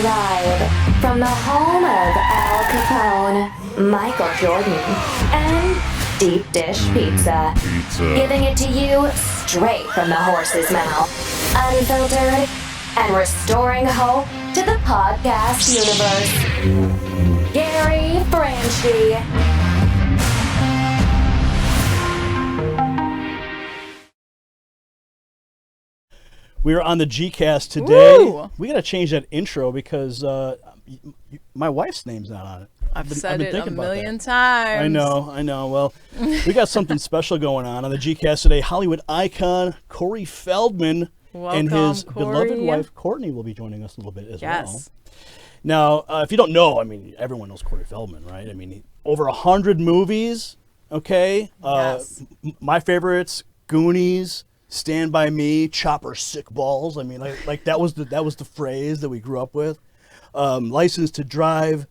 Live from the home of Al Capone, Michael Jordan, and Deep Dish Pizza. Giving it to you straight from the horse's mouth. Unfiltered and restoring hope to the podcast universe. Gary Franchi. We are on the G-Cast today. Ooh. We got to change that intro because my wife's name's not on it. I've said been it a thinking about million that. times. I know. Well, we got something special going on the G-Cast today. Hollywood icon Corey Feldman and his Corey. beloved wife Courtney will be joining us a little bit as well. Yes. Now, if you don't know, I mean, everyone knows Corey Feldman, right? I mean, over 100 movies, okay? Yes. My favorites, Goonies, Stand By Me, Chopper Sick Balls. I mean, like that was the phrase that we grew up with. License to Drive.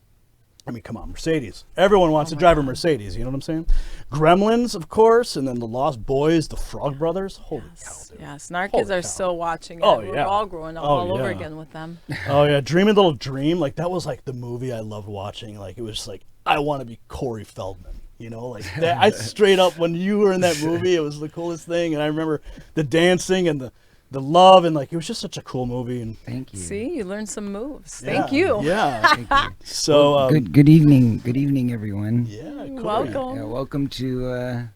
I mean, come on, Mercedes. Everyone wants to drive a Mercedes, you know what I'm saying? Gremlins, of course, and then The Lost Boys, The Frog Brothers. Holy cow, dude. Yes, and our Holy kids are cow. still watching it. Oh, We're yeah. all growing up Oh, all over yeah. again with them. Oh, yeah, Dreaming Little Dream. Like, that was, like, the movie I loved watching. Like, it was just like, I want to be Corey Feldman. You know, like, that, I straight up, when you were in that movie, it was the coolest thing. And I remember the dancing and the love, and like it was just such a cool movie. And thank you. See, you learned some moves. yeah, Thank you. Yeah. Thank you. So Well, good evening, everyone. Yeah. Cool. Welcome. Yeah, welcome to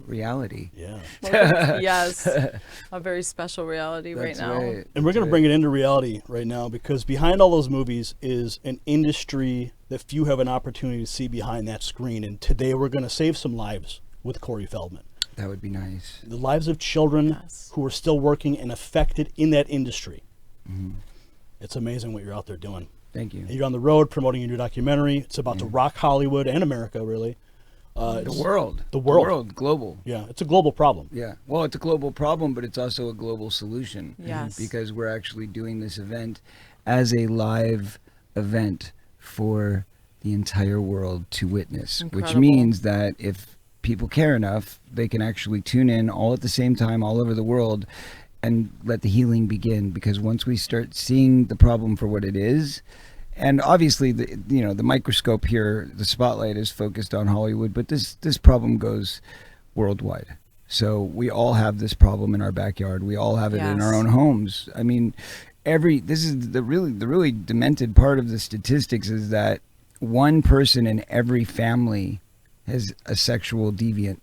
reality. Yeah. Welcome. Yes, a very special reality right That's now. right. And we're going to bring it into reality right now because behind all those movies is an industry that few have an opportunity to see behind that screen. And today we're going to save some lives with Corey Feldman. That would be nice. The lives of children Yes. who are still working and affected in that industry. Mm-hmm. It's amazing what you're out there doing. Thank you. You're on the road promoting your new documentary. It's about to rock Hollywood and America, really. The world. The world. Global. Yeah, it's a global problem. Yeah. Well, it's a global problem, but it's also a global solution. Yes. Because we're actually doing this event as a live event for the entire world to witness, which Incredible. means that if people care enough, they can actually tune in all at the same time all over the world and let the healing begin. Because once we start seeing the problem for what it is, and obviously the microscope here, the spotlight is focused on Hollywood, but this problem goes worldwide. So we all have this problem in our backyard. We all have it in Yes. our own homes. I mean, this is the really demented part of the statistics is that one person in every family has a sexual deviant.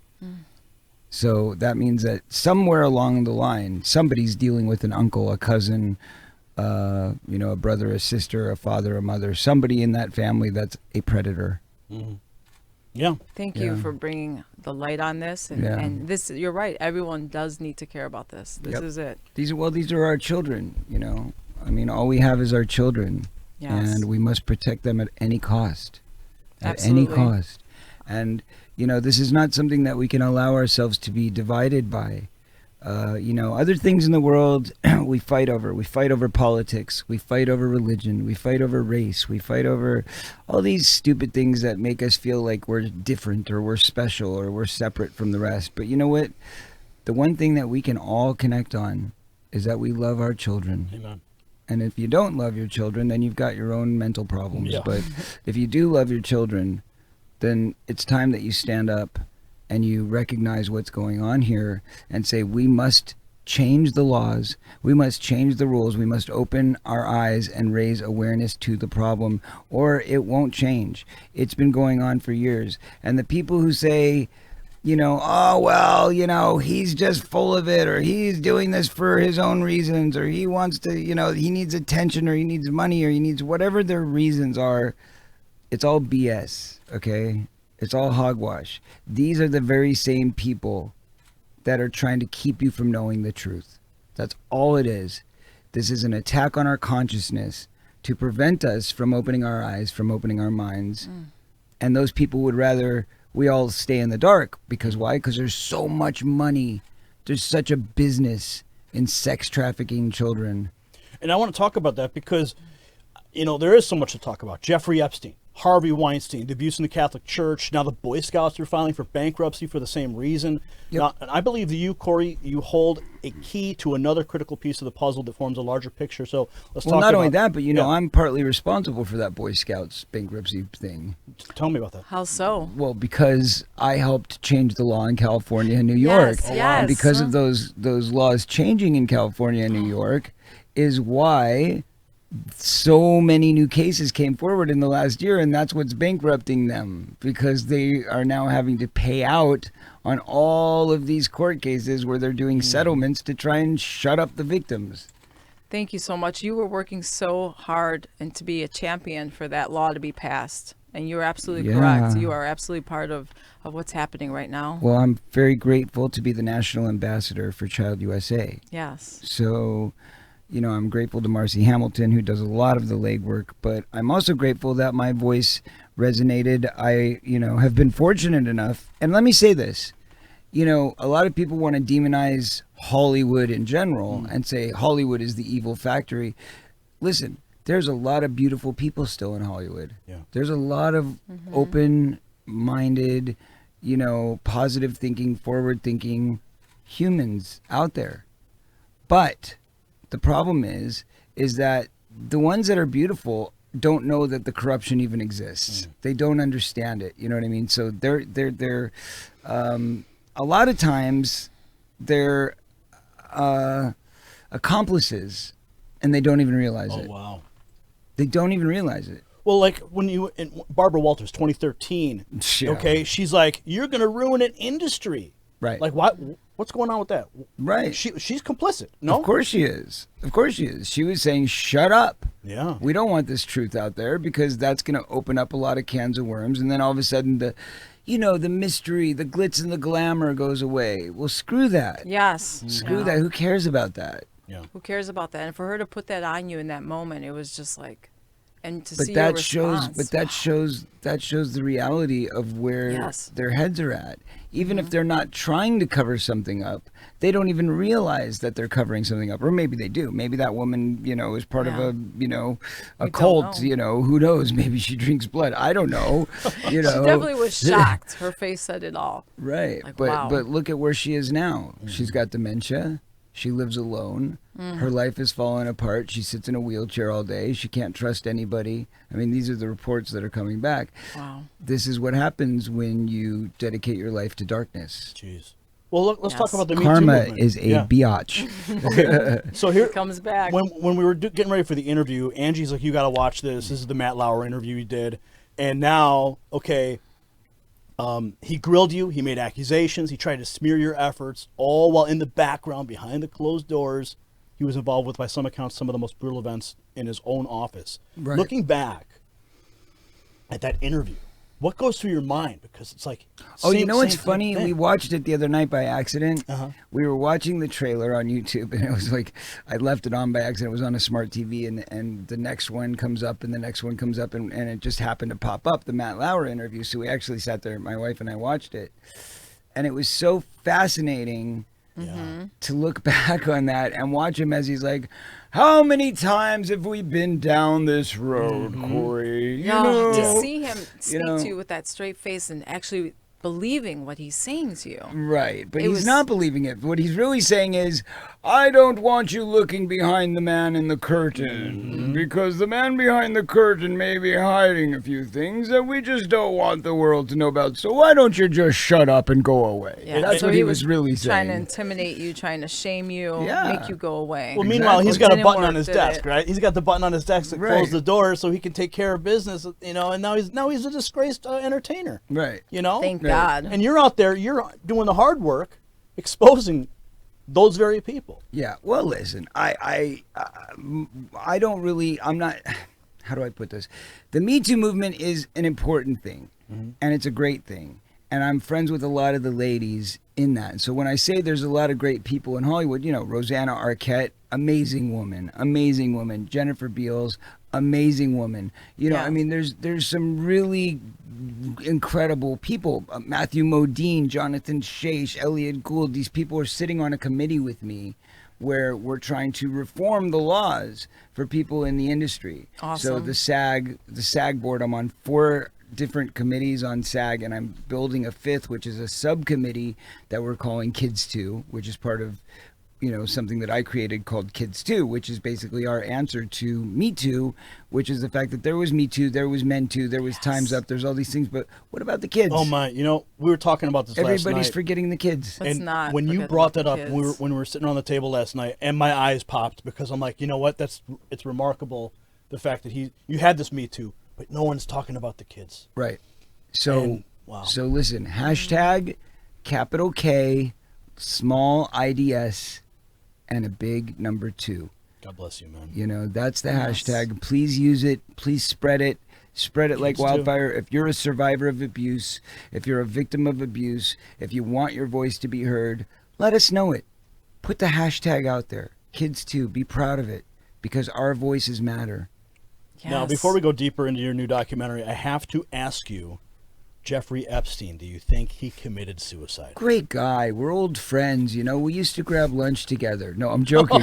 So that means that somewhere along the line, somebody's dealing with an uncle, a cousin, a brother, a sister, a father, a mother, somebody in that family that's a predator. Mm-hmm. Yeah. Thank you Yeah. for bringing the light on this. And, Yeah. and this, you're right. Everyone does need to care about this. This Yep. is it. These are our children, I mean, all we have is our children. Yes. And we must protect them at any cost. At Absolutely. any cost. And, this is not something that we can allow ourselves to be divided by. Other things in the world we fight over. We fight over politics. We fight over religion. We fight over race. We fight over all these stupid things that make us feel like we're different or we're special or we're separate from the rest. But you know what? The one thing that we can all connect on is that we love our children. Amen. And if you don't love your children, then you've got your own mental problems. Yeah. But if you do love your children, then it's time that you stand up and you recognize what's going on here and say, we must change the laws, we must change the rules, we must open our eyes and raise awareness to the problem, or it won't change. It's been going on for years. And the people who say, he's just full of it, or he's doing this for his own reasons, or he wants to, he needs attention, or he needs money, or he needs whatever their reasons are, it's all BS, okay? It's all hogwash. These are the very same people that are trying to keep you from knowing the truth. That's all it is. This is an attack on our consciousness to prevent us from opening our eyes, from opening our minds. And those people would rather we all stay in the dark. Because why? Because there's so much money. There's such a business in sex trafficking children. And I want to talk about that because, there is so much to talk about. Jeffrey Epstein, Harvey Weinstein, the abuse in the Catholic Church. Now the Boy Scouts are filing for bankruptcy for the same reason. Yep. Now, and I believe that you, Corey, you hold a key to another critical piece of the puzzle that forms a larger picture. So let's talk about... Well, not only that, but, yeah. I'm partly responsible for that Boy Scouts bankruptcy thing. Tell me about that. How so? Well, because I helped change the law in California and New York. Yes, yes. And because of those laws changing in California and New York is why so many new cases came forward in the last year, and that's what's bankrupting them, because they are now having to pay out on all of these court cases where they're doing settlements to try and shut up the victims. Thank you so much. You were working so hard and to be a champion for that law to be passed. And you're absolutely correct. You are absolutely part of what's happening right now. Well, I'm very grateful to be the national ambassador for Child USA. Yes. So, I'm grateful to Marcy Hamilton, who does a lot of the legwork, but I'm also grateful that my voice resonated. I, have been fortunate enough. And let me say this, a lot of people want to demonize Hollywood in general and say Hollywood is the evil factory. Listen, there's a lot of beautiful people still in Hollywood. Yeah. There's a lot of open-minded, positive thinking, forward thinking humans out there. But the problem is that the ones that are beautiful don't know that the corruption even exists. They don't understand it. You know what I mean? So they're a lot of times they're accomplices, and they don't even realize it. Oh, wow. They don't even realize it. Well, like when you, in Barbara Walters, 2013, Yeah. okay, she's like, you're going to ruin an industry. Right. Like, what's going on with that? Right. She's complicit, no? Of course she is. Of course she is. She was saying, shut up. Yeah. We don't want this truth out there, because that's going to open up a lot of cans of worms. And then all of a sudden the mystery, the glitz and the glamour goes away. Well, screw that. Yes. Screw that. Who cares about that? Yeah. Who cares about that? And for her to put that on you in that moment, it was just like, and to But see your that response. shows the reality of where Yes. their heads are at. Even if they're not trying to cover something up, they don't even realize that they're covering something up. Or maybe they do. Maybe that woman, is part of a We cult. don't know. Who knows? Maybe she drinks blood. I don't know. She definitely was shocked. Her face said it all. Right. Like, but wow. but look at where she is now. She's got dementia. She lives alone. Her life has fallen apart. She sits in a wheelchair all day. She can't trust anybody. I mean, these are the reports that are coming back. Wow. This is what happens when you dedicate your life to darkness. Jeez. Well, let's talk Yes. about the Me Too Karma movement. is a biatch. So here, It comes back. when we were getting ready for the interview, Angie's like, you got to watch this. This is the Matt Lauer interview he did. And now, okay, he grilled you. He made accusations. He tried to smear your efforts, all while in the background, behind the closed doors, he was involved with, by some accounts, some of the most brutal events in his own office. Right. Looking back at that interview, what goes through your mind? Because it's like, Oh, you know what's same funny? thing. We watched it the other night by accident. Uh-huh. We were watching the trailer on YouTube, and it was like, I left it on by accident. It was on a smart TV, and the next one comes up, and the next one comes up, and it just happened to pop up, the Matt Lauer interview. So we actually sat there, my wife and I watched it. And it was so fascinating to look back on that and watch him as he's like, how many times have we been down this road, Corey? You know, to see him speak know. to you with that straight face and actually believing what he's saying to you. Right, but It he's was- not believing it. What he's really saying is, I don't want you looking behind the man in the curtain, because the man behind the curtain may be hiding a few things that we just don't want the world to know about. So why don't you just shut up and go away? Yeah, That's so what he was really trying to saying. intimidate you, trying to shame you, Yeah. make you go away. Well, meanwhile, he's got a Didn't button work, on his did desk, it? right? He's got the button on his desk that Right. closed the door so he can take care of business, and now he's a disgraced entertainer, Right. Thank Right. God. And you're out there, you're doing the hard work, exposing those very people. Yeah. Well, listen, I don't really, I'm not, how do I put this? The Me Too movement is an important thing, and it's a great thing. And I'm friends with a lot of the ladies in that. So when I say there's a lot of great people in Hollywood, Rosanna Arquette, amazing woman. Jennifer Beals, amazing woman. Yeah. I mean, there's some really incredible people. Matthew Modine, Jonathan Chase, Elliot Gould. These people are sitting on a committee with me where we're trying to reform the laws for people in the industry. So Awesome. the SAG board, I'm on 4 different committees on SAG, and I'm building a 5th, which is a subcommittee that we're calling Kids 2, which is part of, something that I created called Kids 2, which is basically our answer to Me Too, which is the fact that there was Me Too, there was Men Too, there was Time's Up, there's all these things, but what about the kids? Oh my! We were talking about this last night. Everybody's forgetting the kids. Let's And not when you forget brought about that the up, kids. when we were sitting on the table last night, and my eyes popped because I'm like, you know what? It's remarkable the fact that you had this Me Too, but no one's talking about the kids. Right. So, And, wow. So listen, hashtag capital K, small IDS, and a big number 2. God bless you, man. That's the Yes. hashtag. Please use it. Please spread it. Spread it like Kids too. wildfire. If you're a survivor of abuse, if you're a victim of abuse, if you want your voice to be heard, let us know it. Put the hashtag out there. Kids too. Be proud of it, because our voices matter. Now, Yes. before we go deeper into your new documentary, I have to ask you, Jeffrey Epstein, do you think he committed suicide? Great guy. We're old friends, We used to grab lunch together. No, I'm joking.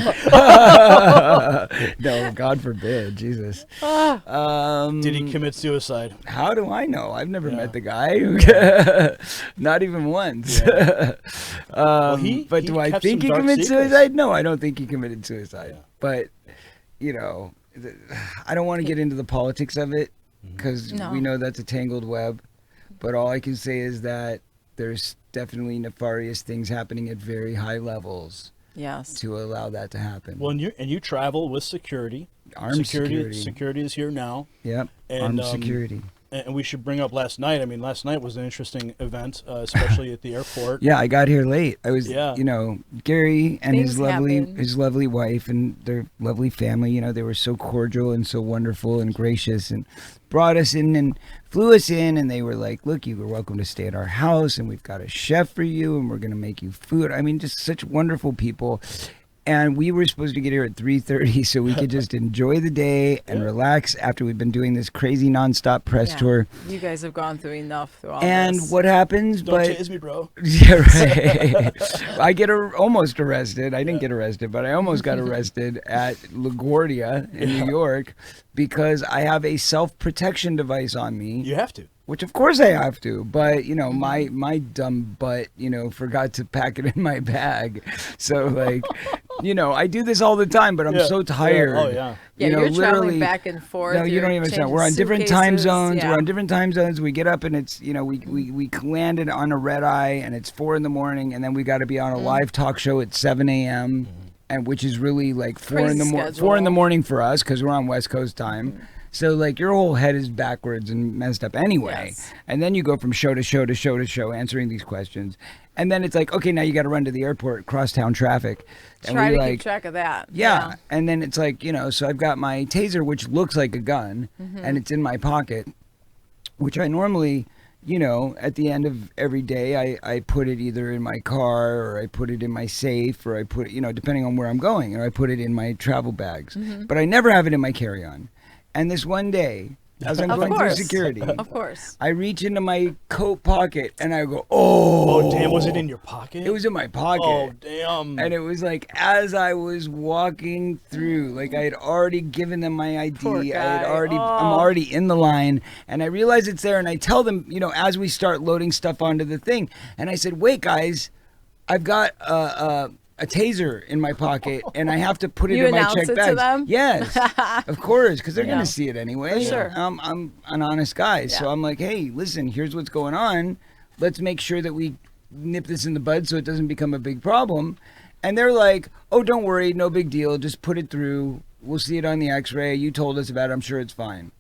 No, God forbid. Jesus. Did he commit suicide? How do I know? I've never met the guy. Not even once. Well, but he do I kept think some he dark committed secrets. suicide? No, I don't think he committed suicide. Yeah. But, I don't want to get into the politics of it, because No. we know that's a tangled web. But all I can say is that there's definitely nefarious things happening at very high levels Yes. to allow that to happen. Well, and you travel with security. Armed security. Security is here now. Yep. And, Armed security. And we should bring up last night. I mean, last night was an interesting event, especially at the airport. Yeah, I got here late. I was, Yeah. Gary and Things happen. his lovely wife and their lovely family. They were so cordial and so wonderful and gracious, and brought us in and flew us in. And they were like, "Look, you are welcome to stay at our house, and we've got a chef for you, and we're gonna make you food." I mean, just such wonderful people. And we were supposed to get here at 3:30 so we could just enjoy the day and relax after we've been doing this crazy nonstop press Yeah. tour. You guys have gone through enough through all And this. what happens? Don't but tase me, bro. Yeah, right. I get almost arrested. I didn't get arrested, but I almost got arrested at LaGuardia in New York because I have a self-protection device on me. You have to. Which of course I have to, but my dumb butt, forgot to pack it in my bag. So I do this all the time, but I'm Yeah. so tired. Yeah. Oh, yeah. Yeah, you're literally traveling back and forth. No, you you're don't even understand. changing We're on different time suitcases, zones. yeah. We're on different time zones. We get up and it's, we landed on a red eye and it's 4 a.m. and then we got to be on a live talk show at 7 a.m. And which is really like 4 in the Crazy morning. schedule. 4 in the morning for us because we're on West Coast time. So your whole head is backwards and messed up anyway. Yes. And then you go from show to show to show to show answering these questions. And then it's like, okay, now you got to run to the airport, crosstown traffic. And Try we to keep track of that. yeah. And then it's like, so I've got my taser, which looks like a gun, and it's in my pocket, which I normally, at the end of every day, I put it either in my car or I put it in my safe or I put it, depending on where I'm going, or I put it in my travel bags. But I never have it in my carry-on. And this one day, as I'm Of going through course. security, Of course. I reach into my coat pocket and I go, oh. Oh, damn. Was it in your pocket? It was in my pocket. Oh, damn. And it was like as I was walking through, I had already given them my ID. Poor I had guy. already, Oh. I'm already in the line, and I realize it's there. And I tell them, as we start loading stuff onto the thing, and I said, "Wait, guys, I've got a taser in my pocket, and I have to put it You in my announce check it to bags." them? Yes, of course, because they're Yeah. gonna see it anyway. For sure. I'm an honest guy, so Yeah. I'm like, "Hey, listen, here's what's going on. Let's make sure that we nip this in the bud so it doesn't become a big problem." And they're like, "Oh, don't worry, no big deal. Just put it through. We'll see it on the X-ray. You told us about it. I'm sure it's fine."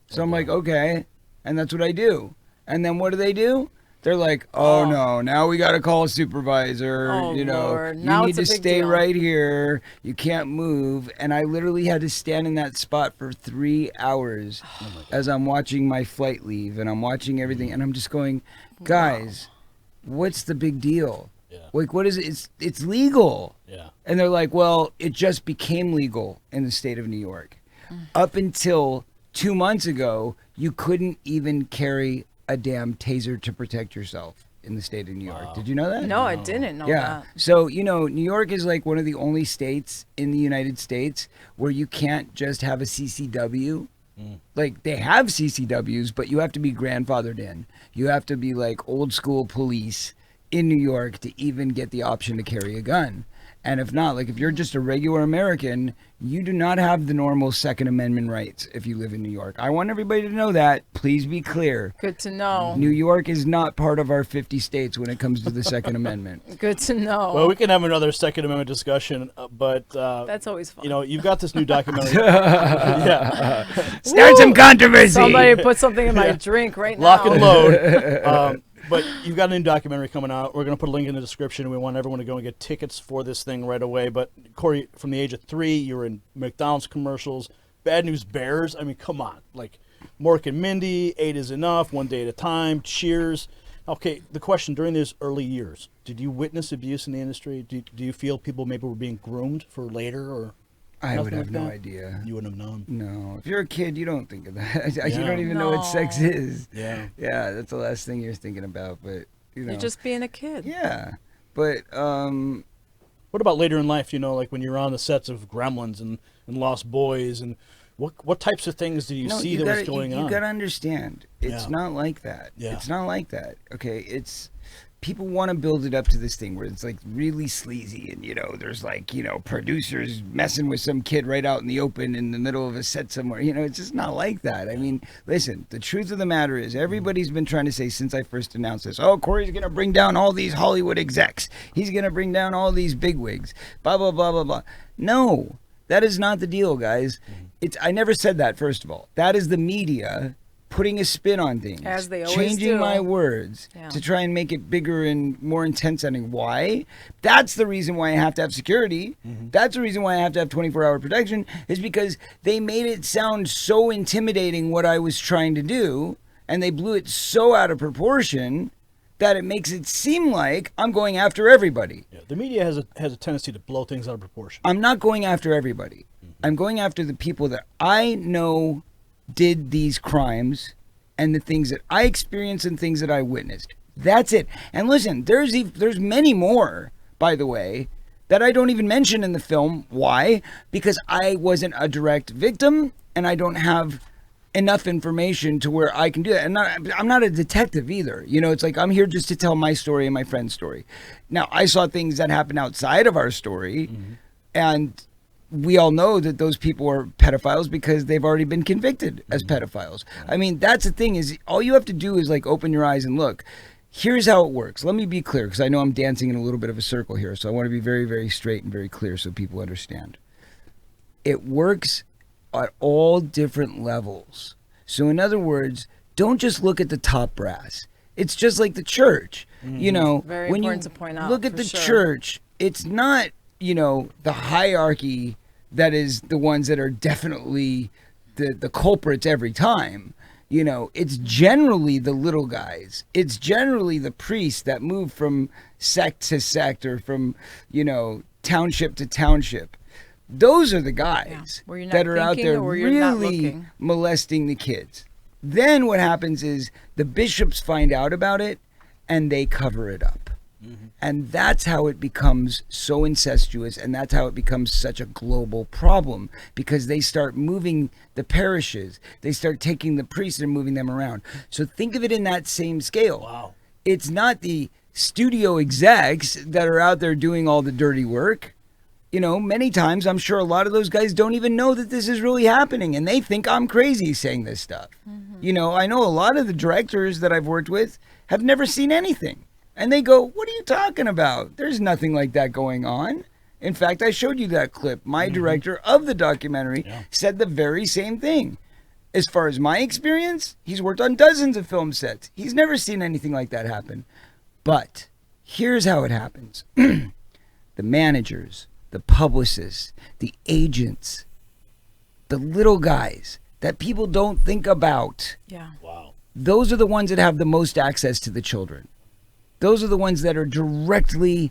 So I'm like, "Okay," and that's what I do. And then what do? They're like, "Oh no, now we got to call a supervisor. Oh, Lord. You Now need it's a to big stay deal." right here. You can't move." And I literally had to stand in that spot for 3 hours as I'm watching my flight leave and I'm watching everything and I'm just going, "Guys, what's the big deal? Yeah. What is it? It's legal." Yeah. And they're like, "Well, it just became legal in the state of New York. Up until 2 months ago, you couldn't even carry a damn taser to protect yourself." in the state of New York. Did you know that? No, I didn't know Yeah. that. So, New York is like one of the only states in the United States where you can't just have a CCW. Like, they have CCWs, but you have to be grandfathered in. You have to be like old school police in New York to even get the option to carry a gun. And if not, like if you're just a regular American, you do not have the normal Second Amendment rights if you live in New York. I want everybody to know that. Please be clear. Good to know. New York is not part of our 50 states when it comes to the Second Amendment. Good to know. Well, we can have another Second Amendment discussion, but That's always fun. you've got this new documentary. Yeah, Start some controversy. Somebody put something in my drink right now. lock and load. But you've got a new documentary coming out. We're going to put a link in the description. We want everyone to go and get tickets for this thing right away. But Corey, from the age of 3, you were in McDonald's commercials, Bad News Bears. I mean, come on, like Mork and Mindy, 8 is Enough, One Day at a Time, Cheers. Okay, the question, during those early years, did you witness abuse in the industry? Do you feel people maybe were being groomed for later, or I would nothing have like no that? idea. You wouldn't have known. No. If you're a kid, you don't think of that. You Yeah. don't even know what sex No. is. Yeah. Yeah, that's the last thing you're thinking about. But, You're just being a kid. Yeah. But, What about later in life, like when you're on the sets of Gremlins and Lost Boys, and what types of things do you see that was going on? You got to understand, it's Yeah. not like that. Yeah. It's not like that. Okay, it's people want to build it up to this thing where it's like really sleazy, and there's like producers messing with some kid right out in the open in the middle of a set somewhere. It's just not like that. I mean, listen, the truth of the matter is everybody's been trying to say since I first announced this, oh, Corey's gonna bring down all these Hollywood execs, he's gonna bring down all these bigwigs, blah blah blah blah blah. No, that is not the deal, guys. I never said that. First of all, that is the media putting a spin on things, As they always changing do. my words Yeah. to try and make it bigger and more intense sounding. Why? That's the reason why I have to have security. That's the reason why I have to have 24-hour protection, is because they made it sound so intimidating what I was trying to do, and they blew it so out of proportion that it makes it seem like I'm going after everybody. Yeah, the media has a tendency to blow things out of proportion. I'm not going after everybody. I'm going after the people that I know did these crimes and the things that I experienced and things that I witnessed. That's it. And listen, there's many more, by the way, that I don't even mention in the film. Why? Because I wasn't a direct victim and I don't have enough information to where I can do that. And I'm not a detective either. It's like I'm here just to tell my story and my friend's story. Now, I saw things that happened outside of our story, and we all know that those people are pedophiles because they've already been convicted as pedophiles. I mean, that's the thing, is all you have to do is like open your eyes and look. Here's how it works. Let me be clear, because I know I'm dancing in a little bit of a circle here, so I want to be very, very straight and very clear so people understand. It works at all different levels. So in other words, don't just look at the top brass. It's just like the church. Very when you important to point out, look at for the sure. church, it's not the hierarchy that is the ones that are definitely the culprits every time. It's generally the little guys. It's generally the priests that move from sect to sect or from, township to township. Those are the guys Where you're not that are out thinking there or where you're not really looking. molesting the kids. Then what happens is the bishops find out about it and they cover it up. And that's how it becomes so incestuous, and that's how it becomes such a global problem, because they start moving the parishes. They start taking the priests and moving them around. So think of it in that same scale. Wow. It's not the studio execs that are out there doing all the dirty work. Many times I'm sure a lot of those guys don't even know that this is really happening, and they think I'm crazy saying this stuff. I know a lot of the directors that I've worked with have never seen anything. And they go, what are you talking about? There's nothing like that going on. In fact, I showed you that clip. My director of the documentary said the very same thing. As far as my experience, he's worked on dozens of film sets. He's never seen anything like that happen. But here's how it happens. The managers, the publicists, the agents, the little guys that people don't think about, Yeah. Wow. those are the ones that have the most access to the children. Those are the ones that are directly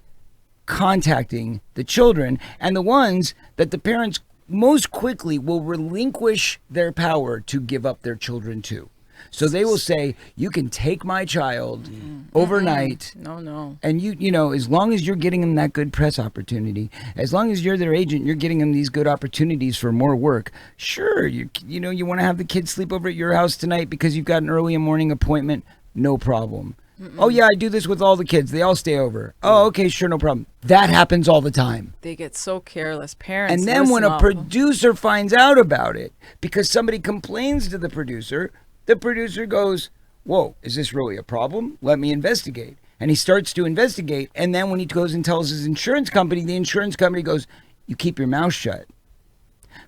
contacting the children, and the ones that the parents most quickly will relinquish their power to give up their children to. So they will say, you can take my child overnight. No. And you know, as long as you're getting them that good press opportunity, as long as you're their agent, you're getting them these good opportunities for more work. Sure, you know, you want to have the kids sleep over at your house tonight because you've got an early morning appointment. No problem. Oh yeah, I do this with all the kids. They all stay over. Oh, okay, sure, no problem. That happens all the time. They get so careless. Parents. And then when listen a up. producer finds out about it, because somebody complains to the producer goes, whoa, is this really a problem? Let me investigate. And he starts to investigate. And then when he goes and tells his insurance company, the insurance company goes, you keep your mouth shut.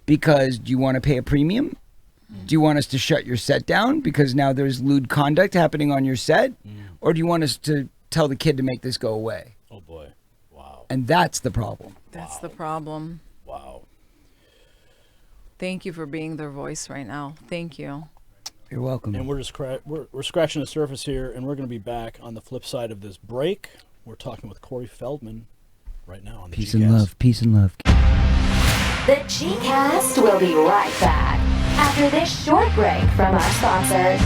Because do you want to pay a premium? Do you want us to shut your set down because now there's lewd conduct happening on your set? Or do you want us to tell the kid to make this go away? Oh, boy. Wow. And that's the problem. That's the problem. Wow. Thank you for being their voice right now. Thank you. You're welcome. And we're just we're scratching the surface here, and we're going to be back on the flip side of this break. We're talking with Corey Feldman right now on the Peace G-Cast. and love. Peace and love. The G-Cast will be right back after this short break from our sponsors.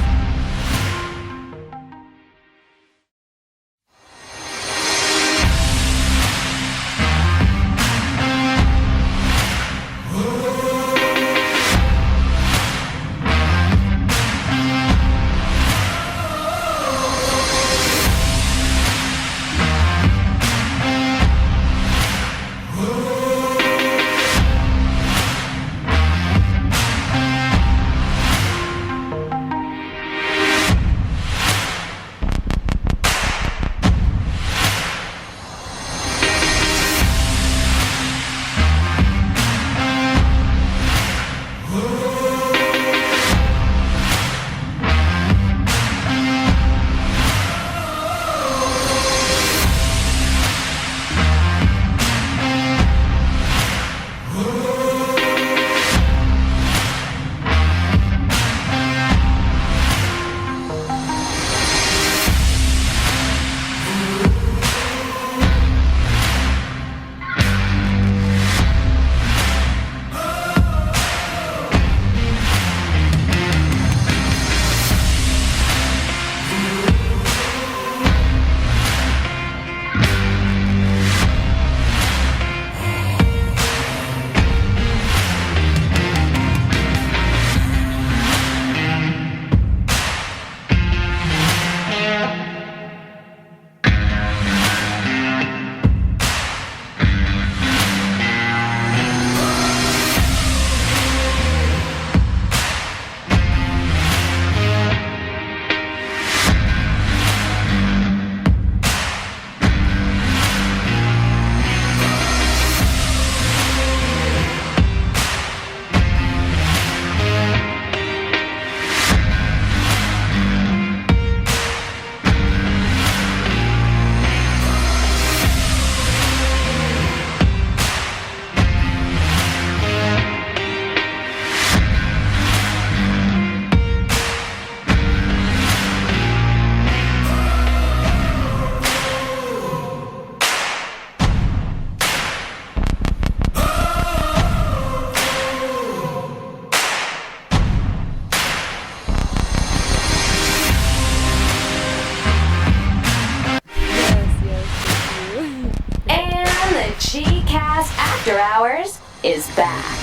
After Hours is back.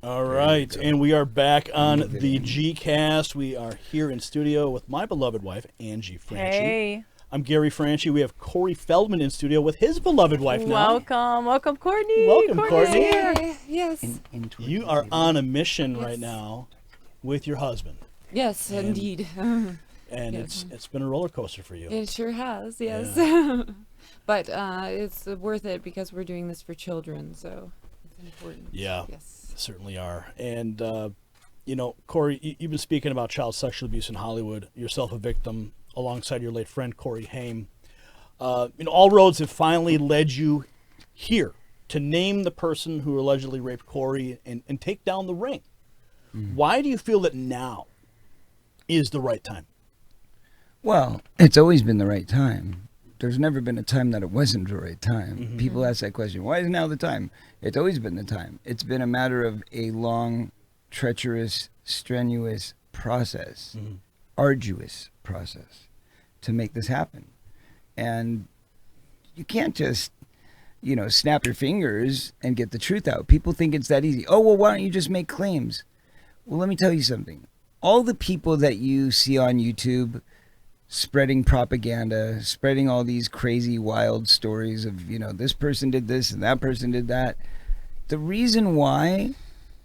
All right, and we are back on the G-Cast. We are here in studio with my beloved wife, Angie Franchi. Hey. I'm Gary Franchi. We have Corey Feldman in studio with his beloved wife now. Welcome, Courtney. Welcome, Courtney. Here. Yes. You are on a mission right now with your husband. Yes, indeed. And Yes. it's been a roller coaster for you. It sure has, yes. But it's worth it because we're doing this for children, so it's important. Yeah. Yes. Certainly are. And, you know, Corey, you've been speaking about child sexual abuse in Hollywood, yourself a victim alongside your late friend, Corey Haim. You know, all roads have finally led you here to name the person who allegedly raped Corey and take down the ring. Why do you feel that now is the right time? Well, it's always been the right time. there's never been a time that it wasn't the right time. Mm-hmm. People ask that question, why is now the time? It's always been the time. It's been a matter of a long, treacherous, strenuous process, arduous process to make this happen. And you can't just, snap your fingers and get the truth out. People think it's that easy. Oh, well, why don't you just make claims? Well, let me tell you something. All the people that you see on YouTube spreading propaganda, spreading all these crazy, wild stories of, this person did this and that person did that. The reason why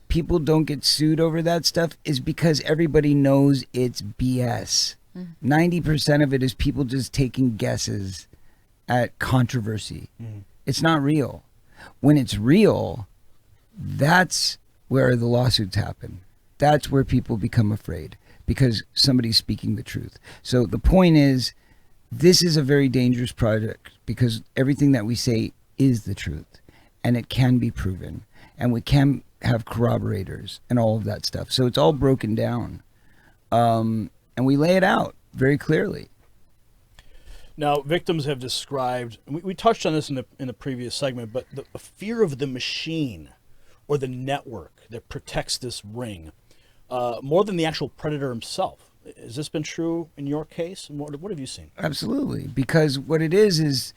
people don't get sued over that stuff is because everybody knows it's BS. 90% of it is people just taking guesses at controversy. It's not real. When it's real, that's where the lawsuits happen. That's where people become afraid because somebody's speaking the truth. So the point is, this is a very dangerous project because everything that we say is the truth and it can be proven and we can have corroborators and all of that stuff. So it's all broken down. And we lay it out very clearly. Now, victims have described, and we touched on this in the previous segment, but the fear of the machine or the network that protects this ring, more than the actual predator himself. Has this been true in your case? And what have you seen? Absolutely. Because what it is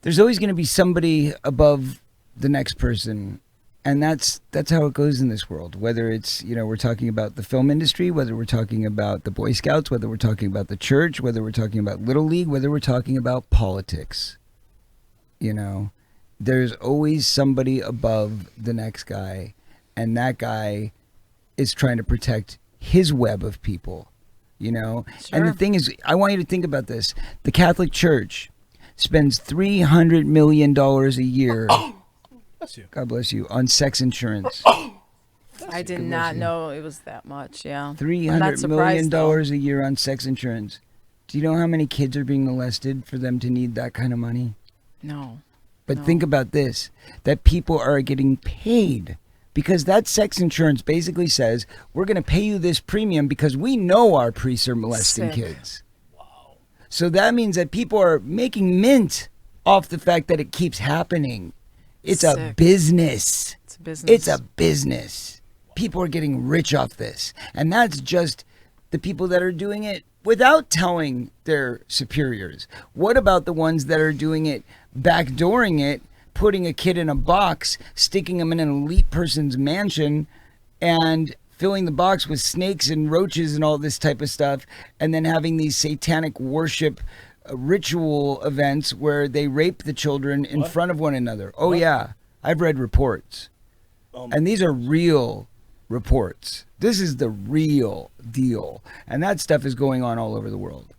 there's always going to be somebody above the next person. And that's how it goes in this world, whether it's, we're talking about the film industry, whether we're talking about the Boy Scouts, whether we're talking about the church, whether we're talking about Little League, whether we're talking about politics. There's always somebody above the next guy, and that guy is trying to protect his web of people, Sure. And the thing is, I want you to think about this. The Catholic Church spends $300 million a year Bless you. God bless you, on sex insurance. I did not know it was that much. Yeah, $300 million a year on sex insurance. Do you know how many kids are being molested for them to need that kind of money? No. But think about this, that people are getting paid because that sex insurance basically says, we're going to pay you this premium because we know our priests are molesting kids. Wow. So that means that people are making mint off the fact that it keeps happening. It's a business. It's a business. It's a business. People are getting rich off this. And that's just the people that are doing it without telling their superiors. What about the ones that are doing it, backdooring it, putting a kid in a box, sticking him in an elite person's mansion, and filling the box with snakes and roaches and all this type of stuff, and then having these satanic worship ritual events where they rape the children in front of one another. Oh, yeah. I've read reports. And these are real reports. This is the real deal. And that stuff is going on all over the world.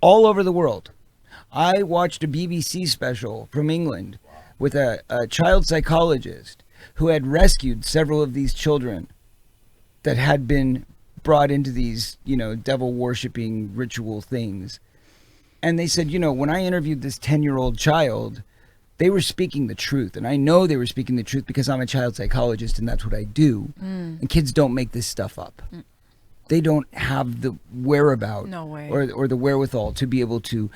All over the world. I watched a BBC special from England with a child psychologist who had rescued several of these children that had been brought into these, devil worshipping ritual things. And they said, when I interviewed this 10-year-old child, they were speaking the truth. And I know they were speaking the truth because I'm a child psychologist and that's what I do. And kids don't make this stuff up. They don't have the whereabout or the wherewithal to be able to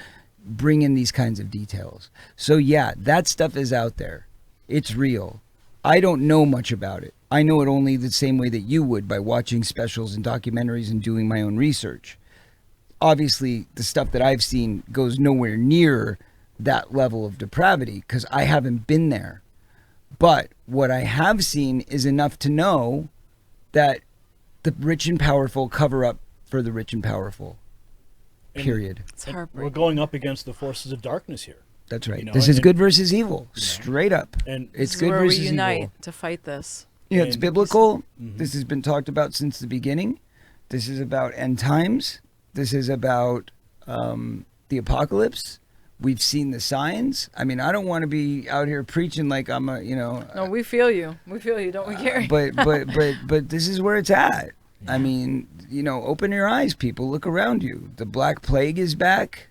bring in these kinds of details. So yeah, that stuff is out there. It's real. I don't know much about it. I know it only the same way that you would, by watching specials and documentaries and doing my own research. Obviously, the stuff that I've seen goes nowhere near that level of depravity because I haven't been there. But what I have seen is enough to know that the rich and powerful cover up for the rich and powerful. Period. It's heartbreaking. We're going up against the forces of darkness here. That's right. This is good versus evil, straight up. And it's This good is where versus we unite evil. to fight this. Yeah, it's biblical. This has been talked about since the beginning. This is about end times. This is about the apocalypse. We've seen the signs. I mean, I don't want to be out here preaching like I'm a, No, we feel you. We feel you, don't we, Gary? But this is where it's at. I mean, open your eyes, people. Look around you. The Black Plague is back.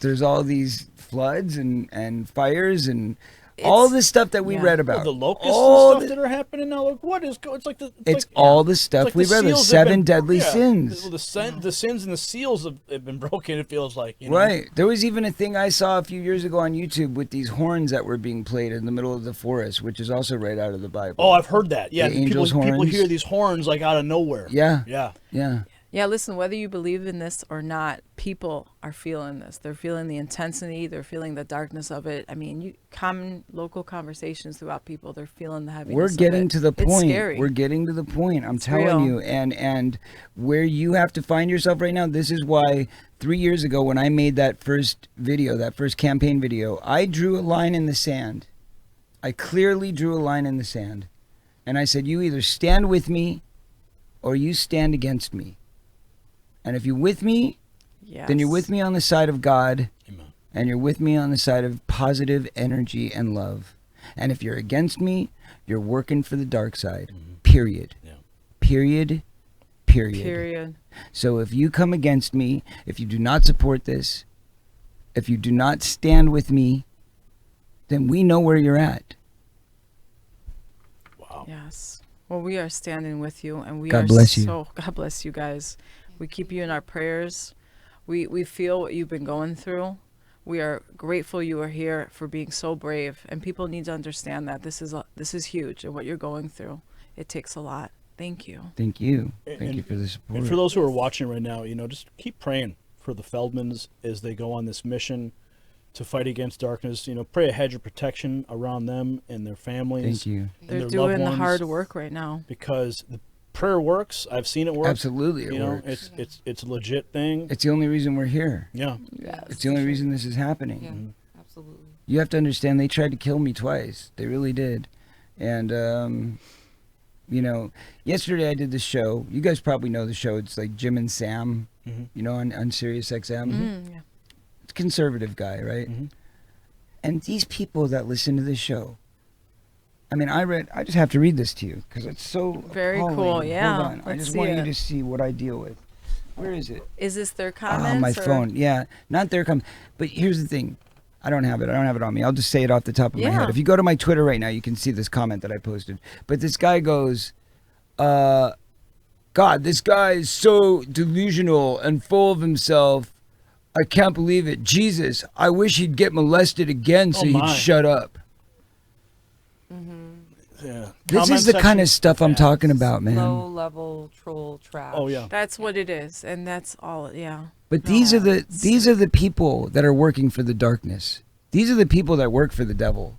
There's all these floods and fires and all the stuff that we yeah. read about. the locusts all and stuff that are happening now. Like, what is going? It's like It's like, all the stuff it's like we the read. The seals have 7 been- deadly yeah, sins. The sins and the seals have been broken. It feels like, you know? Right. There was even a thing I saw a few years ago on YouTube with these horns that were being played in the middle of the forest, which is also right out of the Bible. Oh, I've heard that. Yeah, The angels' people horns. hear these horns like out of nowhere. Yeah. Yeah. Yeah. Yeah, listen, whether you believe in this or not, people are feeling this. They're feeling the intensity. They're feeling the darkness of it. I mean, common local conversations throughout people, they're feeling the heaviness We're getting of it. to the It's point. scary. We're getting to the point. I'm It's telling real. you. And where you have to find yourself right now, this is why 3 years ago when I made that first video, that first campaign video, I drew a line in the sand. I clearly drew a line in the sand. And I said, you either stand with me or you stand against me. And if you're with me, Yes. then you're with me on the side of God. Amen. And you're with me on the side of positive energy and love. And if you're against me, you're working for the dark side. Period. Yeah. Period. Period. Period. So if you come against me, if you do not support this, if you do not stand with me, then we know where you're at. Wow. Yes. Well, we are standing with you, and we God are bless you. so. God bless you guys. We keep you in our prayers. We feel what you've been going through. We are grateful you are here for being so brave, and people need to understand that this is huge, and what you're going through, it takes a lot. Thank you. Thank you. And- Thank you for the support. And for those who are watching right now, you know, just keep praying for the Feldmans as they go on this mission to fight against darkness. You know, pray a hedge of protection around them and their families. Thank you. and They're their doing loved the ones, hard work right now. because the prayer works. I've seen it work. Absolutely, it You know, works. it's a legit thing. It's the only reason we're here. Yeah. Yes. It's the only reason this is happening. Yeah, absolutely. You have to understand they tried to kill me twice. They really did. And, you know, yesterday I did this show. You guys probably know the show. It's like Jim and Sam, Mhm. you know, on Sirius XM. Yeah. It's a conservative guy, right? Mhm. And these people that listen to this show, I mean, I just have to read this to you because it's so Very appalling. cool, yeah. Hold on. I Let's just see want it. you to see what I deal with. Where is it? Is this their Oh, comments? my or- phone. Yeah, not their comments. But here's the thing. I don't have it on me. I'll just say it off the top of my Yeah. head. If you go to my Twitter right now, you can see this comment that I posted. But this guy goes, God, this guy is so delusional and full of himself. I can't believe it. Jesus, I wish he'd get molested again so Oh, he'd my. shut up. Yeah. This Comment is the kind of section- stuff I'm Yeah. talking about, man. Low level troll trash. Oh yeah. That's what it is, and that's all. Yeah. But No, these are it's- the people that are working for the darkness. These are the people that work for the devil.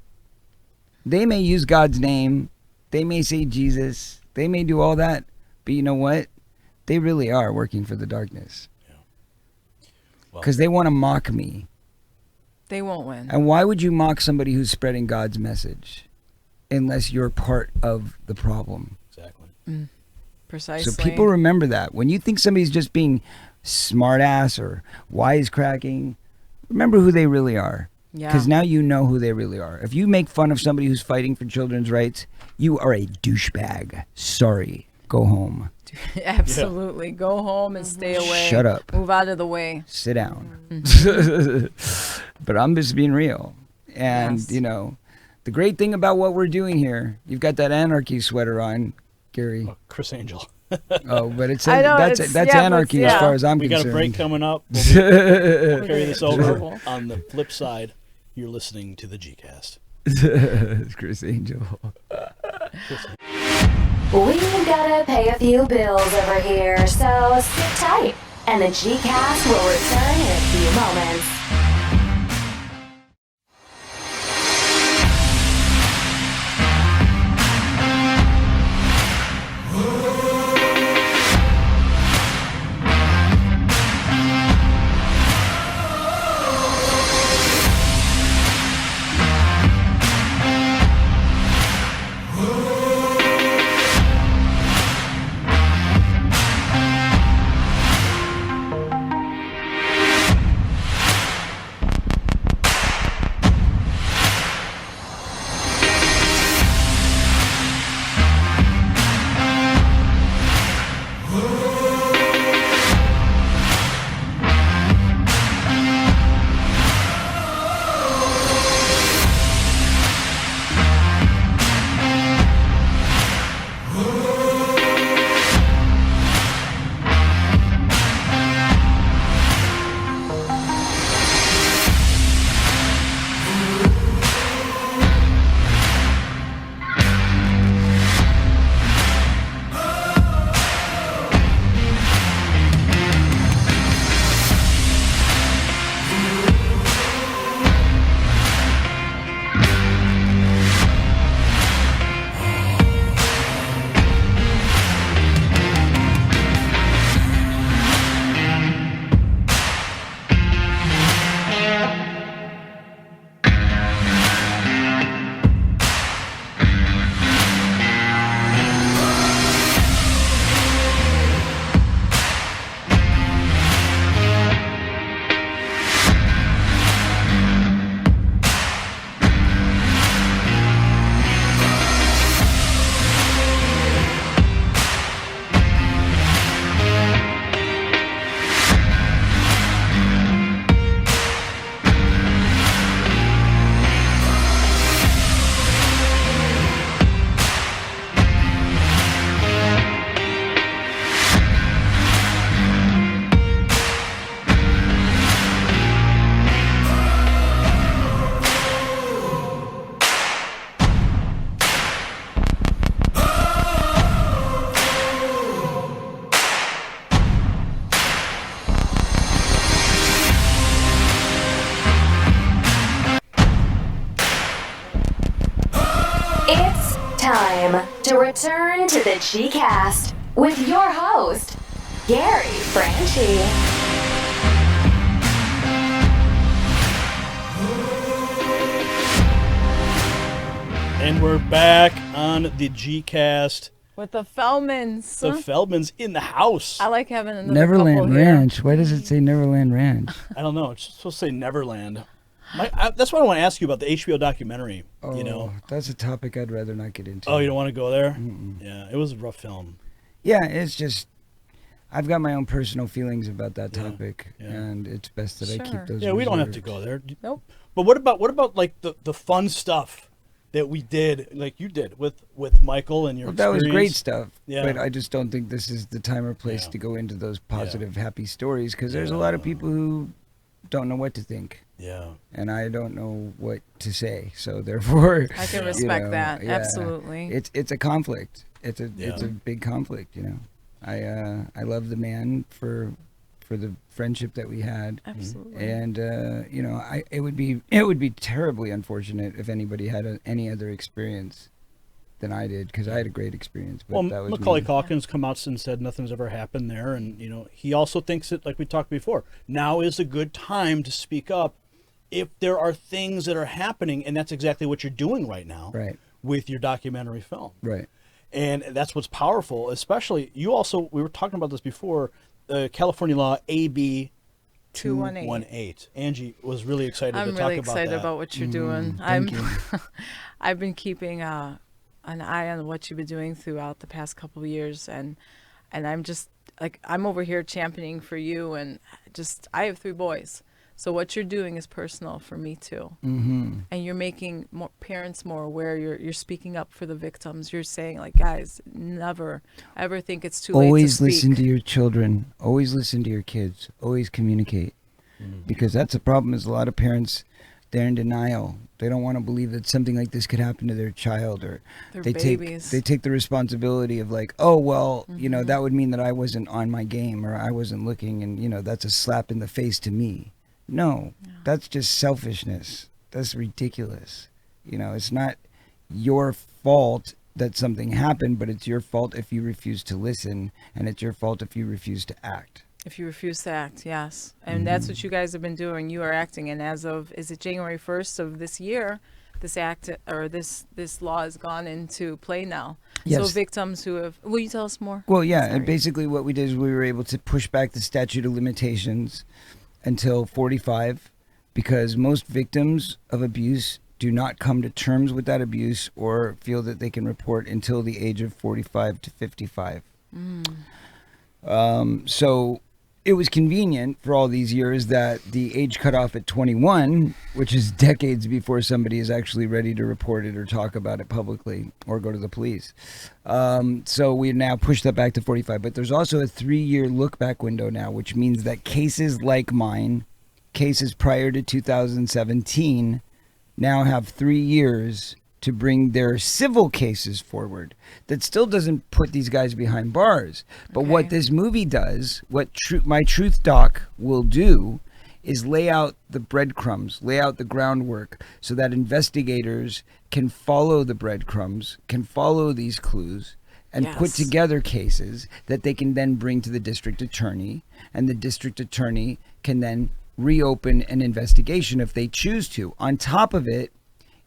They may use God's name, they may say Jesus, they may do all that, but you know what? They really are working for the darkness. Well- Because they want to mock me. They won't win. And why would you mock somebody who's spreading God's message unless you're part of the problem? Exactly. Precisely. So people remember that. When you think somebody's just being smart ass or wisecracking, remember who they really are. Yeah. Because now you know who they really are. If you make fun of somebody who's fighting for children's rights, you are a douchebag. Sorry. Go home. Absolutely. Go home and stay away. Shut up. Move out of the way. Sit down. But I'm just being real. And, Yes. you know, the great thing about what we're doing here, you've got that anarchy sweater on, Gary. Oh, Chris Angel. Oh, but it's I know, that's it's- that's yeah, but anarchy as yeah. far as I'm We got concerned. a break coming up. We'll carry this over. Terrible. On the flip side, you're listening to the Gcast. It's Chris Angel. We've gotta pay a few bills over here, so sit tight, and the Gcast will return in a few moments. Return to the G-Cast with your host, Gary Franchi. And we're back on the G-Cast. With the Feldmans. The Feldmans in the house. I like having another Neverland couple here. Ranch. Why does it say Neverland Ranch? I don't know. It's supposed to say Neverland. That's what I want to ask you about the HBO documentary. Oh, you know, that's a topic I'd rather not get into. oh, you don't want to go there? Mm-mm. Yeah, it was a rough film. Yeah, it's just I've got my own personal feelings about that Yeah, topic, yeah. and it's best that I keep Sure. those. Yeah, we don't have to reserved. go there. Nope. But what about like the fun stuff that we did, like you did with Michael and your Well, that was great experience? stuff, Yeah. but I just don't think this is the time or place Yeah. to go into those positive, happy stories because there's a lot of people who don't know what to think, Yeah. and I don't know what to say. So therefore, I can You respect know, that. yeah. Absolutely. it's a conflict. It's a Yeah. big conflict. You know, I love the man for the friendship that we had. Absolutely. And you know, it would be terribly unfortunate if anybody had any other experience than I did, because I had a great experience. But Well, that was Macaulay me. Culkin's come out and said nothing's ever happened there, and you know he also thinks that, like we talked before, now is a good time to speak up if there are things that are happening, and that's exactly what you're doing right now, Right. with your documentary film. Right. And that's what's powerful, especially we were talking about this before, California law AB 218. Angie was really excited I'm to talk really about excited that. about what you're doing. thank you. I've been keeping an eye on what you've been doing throughout the past couple of years, and I'm just like I'm over here championing for you, and just I have 3 boys, so what you're doing is personal for me too, Mm-hmm. and you're making more parents more aware. You're speaking up for the victims. You're saying like, guys, never ever think it's too late to Always speak. listen to your children. Always listen to your kids. Always communicate. Because that's the problem, is a lot of parents, they're in denial. They don't want to believe that something like this could happen to their child, or They're they babies. take the responsibility of like, oh well, you know, Mm-hmm. that would mean that I wasn't on my game, or I wasn't looking, and you know, that's a slap in the face to me. No, that's just selfishness. That's ridiculous. You know, it's not your fault that something happened, but it's your fault if you refuse to listen, and it's your fault if you refuse to act. If you refuse to act, yes. And that's what you guys have been doing. You are acting. And as of, is it January 1st of this year, this act or this law has gone into play now. Yes. So victims who have, will you tell us more? Well, yeah, and Sorry. basically what we did is we were able to push back the statute of limitations until 45, because most victims of abuse do not come to terms with that abuse or feel that they can report until the age of 45 to 55. So it was convenient for all these years that the age cutoff at 21, which is decades before somebody is actually ready to report it or talk about it publicly or go to the police. So we now push that back to 45. But there's also a 3-year look back window now, which means that cases like mine, cases prior to 2017, now have 3 years to bring their civil cases forward. That still doesn't put these guys behind bars. But what Okay. this movie does, what my Truth Doc will do, is lay out the breadcrumbs, lay out the groundwork, so that investigators can follow the breadcrumbs, can follow these clues, and put Yes. together cases that they can then bring to the district attorney, and the district attorney can then reopen an investigation if they choose to. On top of it,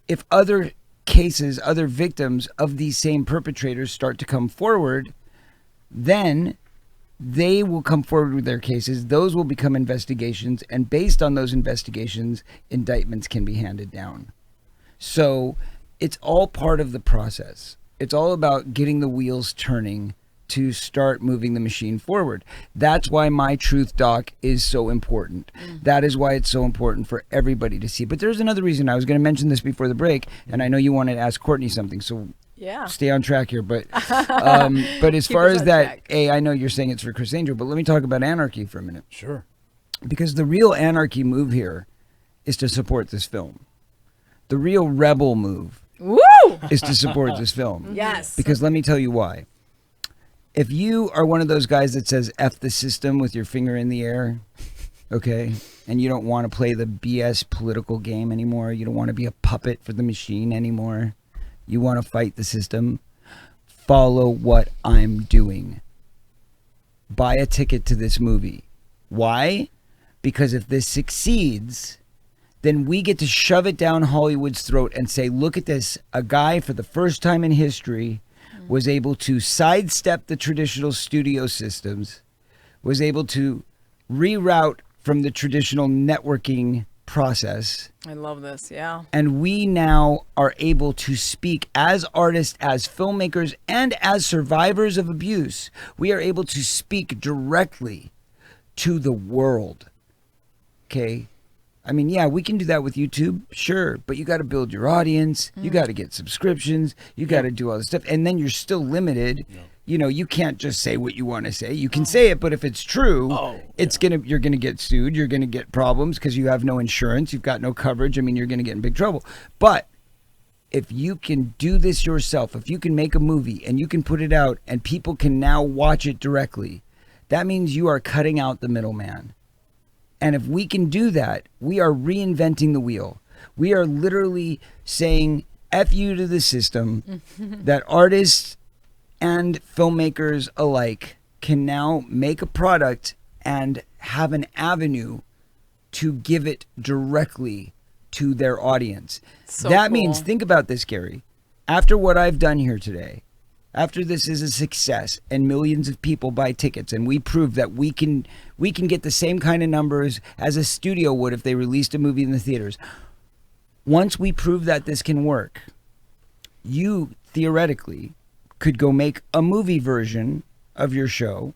if other cases, other victims of these same perpetrators start to come forward, then they will come forward with their cases. Those will become investigations, and based on those investigations, indictments can be handed down. So it's all part of the process. It's all about getting the wheels turning to start moving the machine forward. That's why my Truth Doc is so important. That is why it's so important for everybody to see. But there's another reason. I was going to mention this before the break, and I know you wanted to ask Courtney something, so Yeah. stay on track here. But but as Keep far us as on that, track. I know you're saying it's for Chris Angel, but let me talk about anarchy for a minute. Sure. Because the real anarchy move here is to support this film. The real rebel move Woo! is to support this film. Yes. Because let me tell you why. If you are one of those guys that says F the system with your finger in the air, okay, and you don't want to play the BS political game anymore, you don't want to be a puppet for the machine anymore, you want to fight the system, follow what I'm doing. Buy a ticket to this movie. Why? Because if this succeeds, then we get to shove it down Hollywood's throat and say, look at this. A guy for the first time in history was able to sidestep the traditional studio systems, was able to reroute from the traditional networking process. I love this, yeah. And we now are able to speak as artists, as filmmakers, and as survivors of abuse. We are able to speak directly to the world. Okay? I mean, yeah, we can do that with YouTube, sure, but you got to build your audience. You got to get subscriptions. You got to do all this stuff. And then you're still limited. Yeah. You know, you can't just say what you want to say. You can say it, but if it's true, you're going to get sued. You're going to get problems because you have no insurance. You've got no coverage. I mean, you're going to get in big trouble. But if you can do this yourself, if you can make a movie and you can put it out and people can now watch it directly, that means you are cutting out the middleman. And if we can do that, we are reinventing the wheel. We are literally saying F you to the system that artists and filmmakers alike can now make a product and have an avenue to give it directly to their audience. So that cool. means, think about this, Gary. After what I've done here today, after this is a success and millions of people buy tickets and we prove that we can get the same kind of numbers as a studio would if they released a movie in the theaters. Once we prove that this can work, you theoretically could go make a movie version of your show.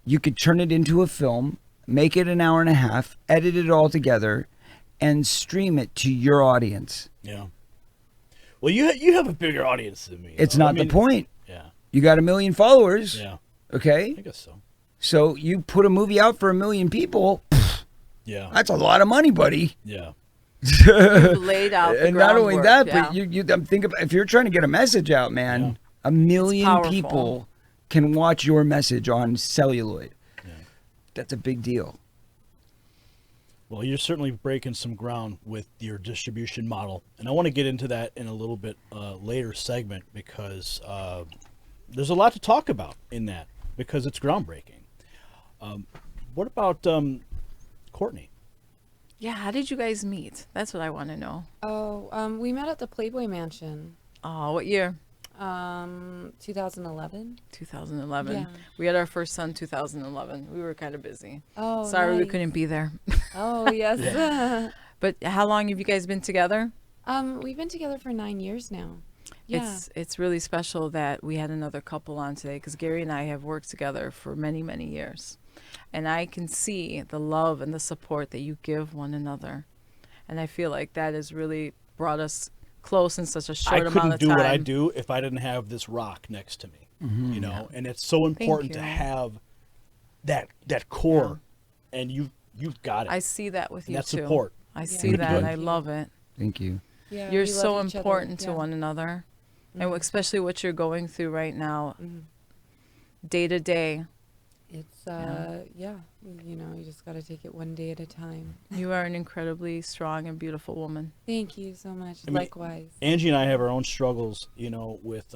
You could turn it into a film, make it an hour and a half, edit it all together, and stream it to your audience. Yeah. Well, you have a bigger audience than me. It's not the point. Yeah. You got 1 million followers. Yeah. Okay? I guess so. So you put a movie out for 1 million people. Yeah. That's a lot of money, buddy. Yeah. You've laid out the And not only groundwork, that, yeah. but you think about, if you're trying to get a message out, man, Yeah. 1 million powerful. people can watch your message on celluloid. Yeah. That's a big deal. Well, you're certainly breaking some ground with your distribution model, and I want to get into that in a little bit later segment because there's a lot to talk about in that because it's groundbreaking. What about Courtney? Yeah, how did you guys meet? That's what I want to know. Oh, we met at the Playboy Mansion, Oh, what year? 2011. 2011. Yeah. We had our first son 2011. We were kind of busy. Oh, Sorry we nice. couldn't be there. Oh, yes. But how long have you guys been together? We've been together for 9 years now. Yeah. It's really special that we had another couple on today because Gary and I have worked together for many, many years. And I can see the love and the support that you give one another. And I feel like that has really brought us close in such a short amount of time. I couldn't do what I do if I didn't have this rock next to me, you know, and it's so important to you. have that core, and you've got it. I see that with you that too. support. I see Really that good. and I love it. Thank you. Yeah, You're we so love each other. important to Yeah. one another. And especially what you're going through right now, day to day. It's, you know, you just got to take it one day at a time. You are an incredibly strong and beautiful woman. Thank you so much. I mean, Likewise. Angie and I have our own struggles, you know, with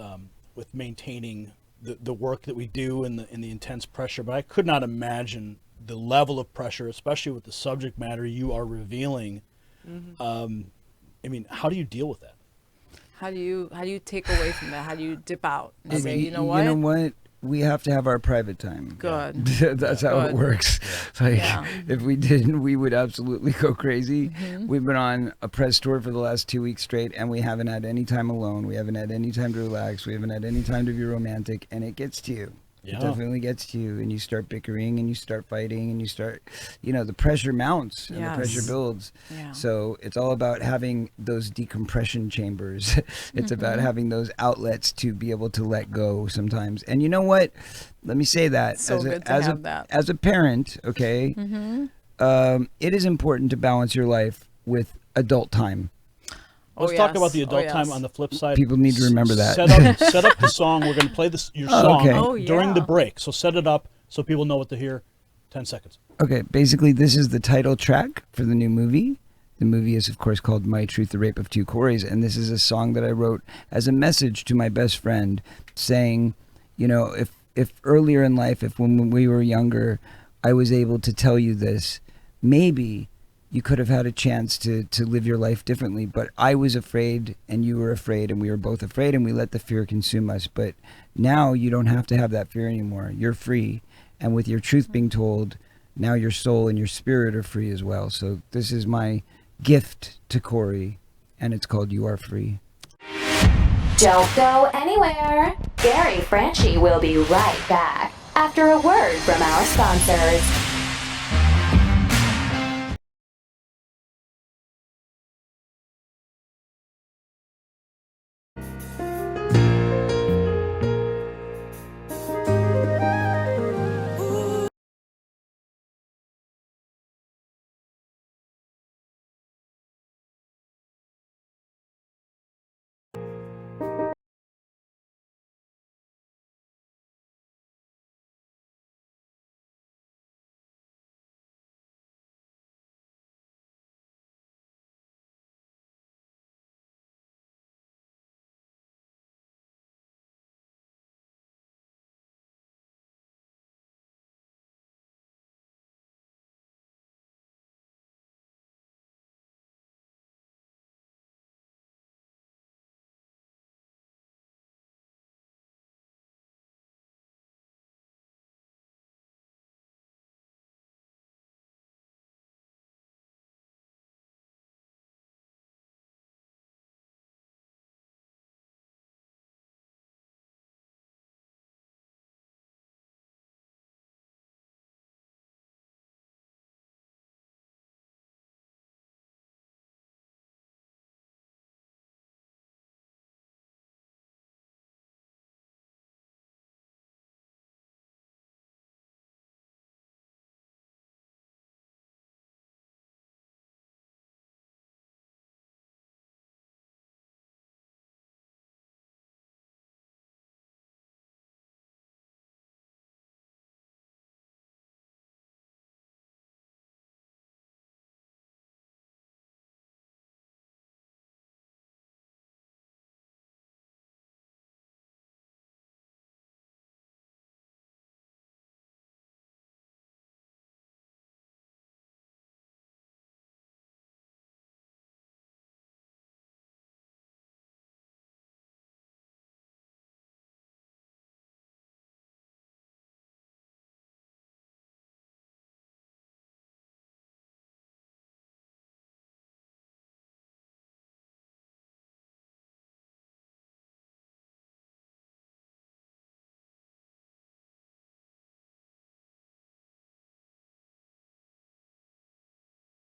maintaining the work that we do and the intense pressure. But I could not imagine the level of pressure, especially with the subject matter you are revealing. I mean, how do you deal with that? How do you take away from that? How do you dip out and I say, mean, you know what? You know what? We have to have our private time. Good. That's how it Good. works. Like, Yeah. if we didn't, we would absolutely go crazy. We've been on a press tour for the last 2 weeks straight, and we haven't had any time alone. We haven't had any time to relax. We haven't had any time to be romantic, and it gets to you. Yeah. It definitely gets to you, and you start bickering, and you start fighting, and you start, you know, the pressure mounts, and the pressure Yes. builds. Yeah. So it's all about having those decompression chambers. It's about having those outlets to be able to let go sometimes. And you know what? Let me say that So good to have that. as a parent, okay, it is important to balance your life with adult time. Let's Oh, talk yes. about the adult Oh, time yes. on the flip side. People need to remember that. Set up the song. We're going to play your Oh, song okay. Oh, during the yeah. break. So set it up so people know what to hear. 10 seconds. Okay, basically this is the title track for the new movie. The movie is, of course, called My Truth, The Rape of Two Coreys, and this is a song that I wrote as a message to my best friend saying, you know, if earlier in life, if when we were younger, I was able to tell you this, maybe you could have had a chance to live your life differently. But I was afraid and you were afraid and we were both afraid and we let the fear consume us. But now you don't have to have that fear anymore. You're free. And with your truth being told, now your soul and your spirit are free as well. So this is my gift to Corey, and it's called You Are Free. Don't go anywhere. Gary Franchi will be right back after a word from our sponsors.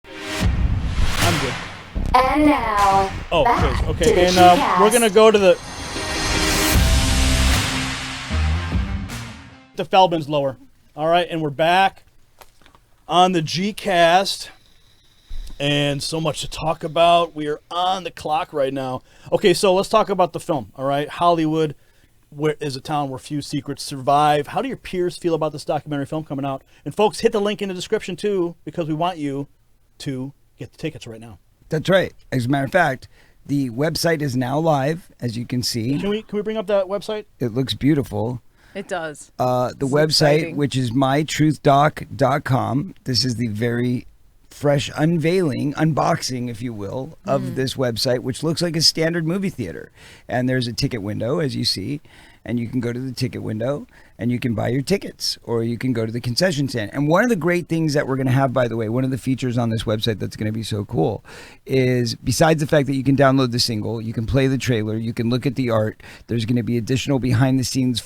I'm good. And now, Oh, back okay. to the And G-Cast. we're gonna go to the Feldman's lower. All right, and we're back on the G-Cast, and so much to talk about. We are on the clock right now. Okay, so let's talk about the film. All right, Hollywood is a town where few secrets survive. How do your peers feel about this documentary film coming out? And folks, hit the link in the description too, because we want you to get the tickets right now. That's right. As a matter of fact, the website is now live, as you can see. Can we bring up that website? It looks beautiful. It does. The It's website, exciting. which is mytruthdoc.com. This is the very fresh unboxing, if you will, of this website, which looks like a standard movie theater. And there's a ticket window, as you see, and you can go to the ticket window and you can buy your tickets, or you can go to the concession stand. And one of the great things that we're going to have, by the way, one of the features on this website that's going to be so cool is, besides the fact that you can download the single, you can play the trailer, you can look at the art, there's going to be additional behind the scenes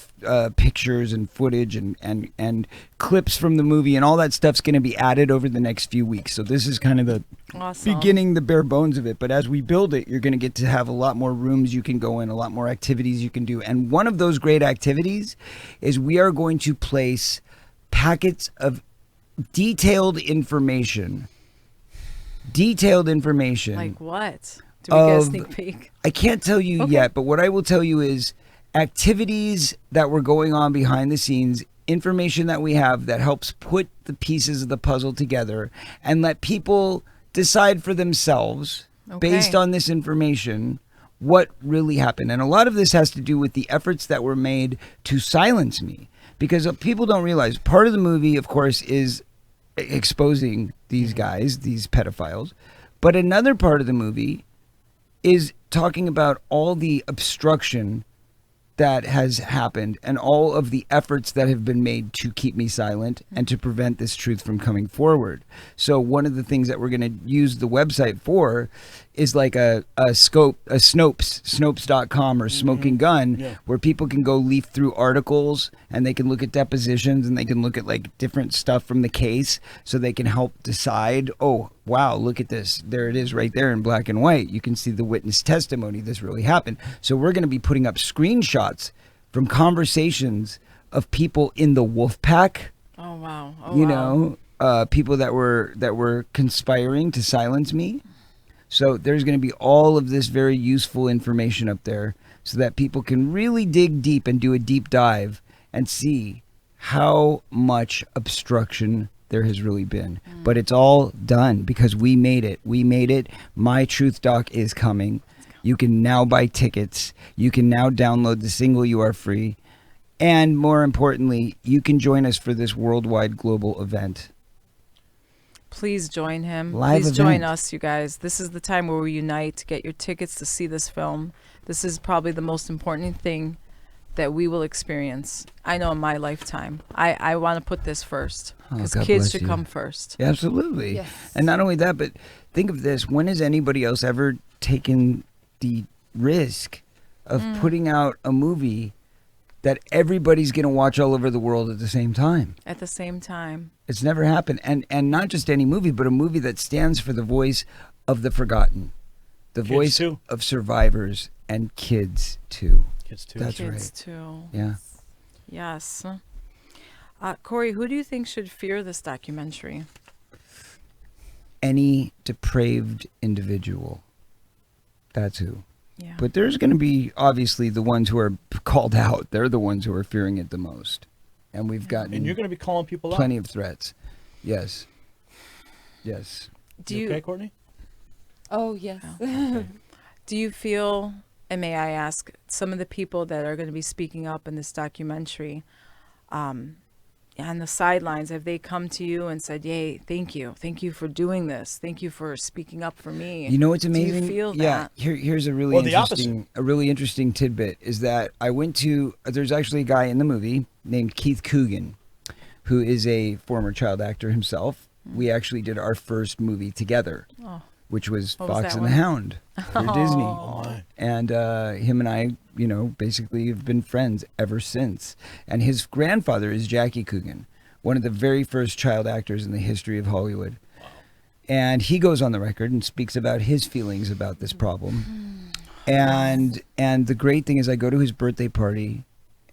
pictures and footage and clips from the movie, and all that stuff's going to be added over the next few weeks. So this is kind of the Awesome. beginning, the bare bones of it. But as we build it, you're going to get to have a lot more rooms you can go in, a lot more activities you can do. And one of those great activities is we are going to place packets of detailed information. Like what? Do we get a of- sneak peek? I can't tell you Okay. yet, but what I will tell you is activities that were going on behind the scenes, information that we have that helps put the pieces of the puzzle together and let people decide for themselves, based Okay. on this information, what really happened. And a lot of this has to do with the efforts that were made to silence me. Because people don't realize, part of the movie, of course, is exposing these guys, these pedophiles. But another part of the movie is talking about all the obstruction that has happened and all of the efforts that have been made to keep me silent and to prevent this truth from coming forward. So one of the things that we're going to use the website for is like a Snopes.com or Smoking Gun, where people can go leaf through articles and they can look at depositions and they can look at like different stuff from the case, so they can help decide, oh, wow, look at this. There it is right there in black and white. You can see the witness testimony. This really happened. So we're going to be putting up screenshots from conversations of people in the wolf pack. Oh wow. Oh, You wow. know, people that were conspiring to silence me. So there's going to be all of this very useful information up there so that people can really dig deep and do a deep dive and see how much obstruction there has really been. But it's all done because we made it. We made it. My Truth Doc is coming. You can now buy tickets. You can now download the single You Are Free. And more importantly, you can join us for this worldwide global event. Please join him. Live Please join event. us, you guys. This is the time where we unite, get your tickets to see this film. This is probably the most important thing that we will experience. I know in my lifetime. I want to put this first because God kids bless should you. come first. Absolutely. Yes. And not only that, but think of this. When has anybody else ever taken the risk of putting out a movie that everybody's going to watch all over the world at the same time? At the same time. It's never happened. And not just any movie, but a movie that stands for the voice of the forgotten. The Kids voice too. of survivors and kids too. Kids too. That's Kids right. too. Yeah. Yes. Corey, who do you think should fear this documentary? Any depraved individual. That's who. Yeah. But there's going to be obviously the ones who are called out. They're the ones who are fearing it the most. And we've gotten And you're going to be calling people plenty out. of threats. Yes. Yes. do You you okay, Courtney? Oh yes. do you feel, and may I ask, some of the people that are going to be speaking up in this documentary, on the sidelines, have they come to you and said, "Yay, thank you for doing this, thank you for speaking up for me"? You know what's amazing? Do you feel Yeah. that? Here's a really Or the interesting tidbit is that I went to. There's actually a guy in the movie named Keith Coogan, who is a former child actor himself. We actually did our first movie together, which was What was Fox that and the one? Hound for Disney. Oh, my. And him and I, you know, basically have been friends ever since. And his grandfather is Jackie Coogan, one of the very first child actors in the history of Hollywood. And he goes on the record and speaks about his feelings about this problem. And the great thing is I go to his birthday party,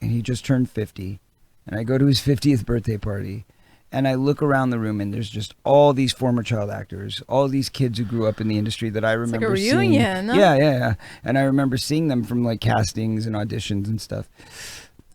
and he just turned 50. And I go to his 50th birthday party, and I look around the room, and there's just all these former child actors, all these kids who grew up in the industry that I like a remember reunion. seeing. Yeah. And I remember seeing them from like castings and auditions and stuff.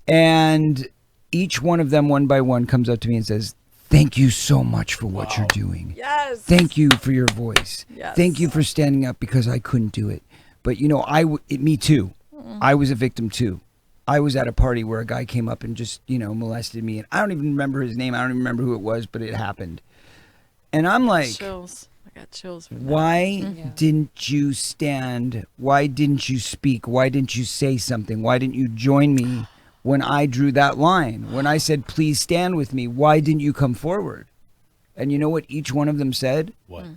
And each one of them, one by one, comes up to me and says, "Thank you so much for what you're doing. Yes. Thank you for your voice. Yes. Thank you for standing up because I couldn't do it." But you know, me too. I was a victim too. I was at a party where a guy came up and just, you know, molested me. And I don't even remember his name. I don't even remember who it was, but it happened. And I'm like, Chills. I got chills from that. why Yeah. didn't you stand? Why didn't you speak? Why didn't you say something? Why didn't you join me when I drew that line? When I said, "Please stand with me," why didn't you come forward? And you know what each one of them said? What?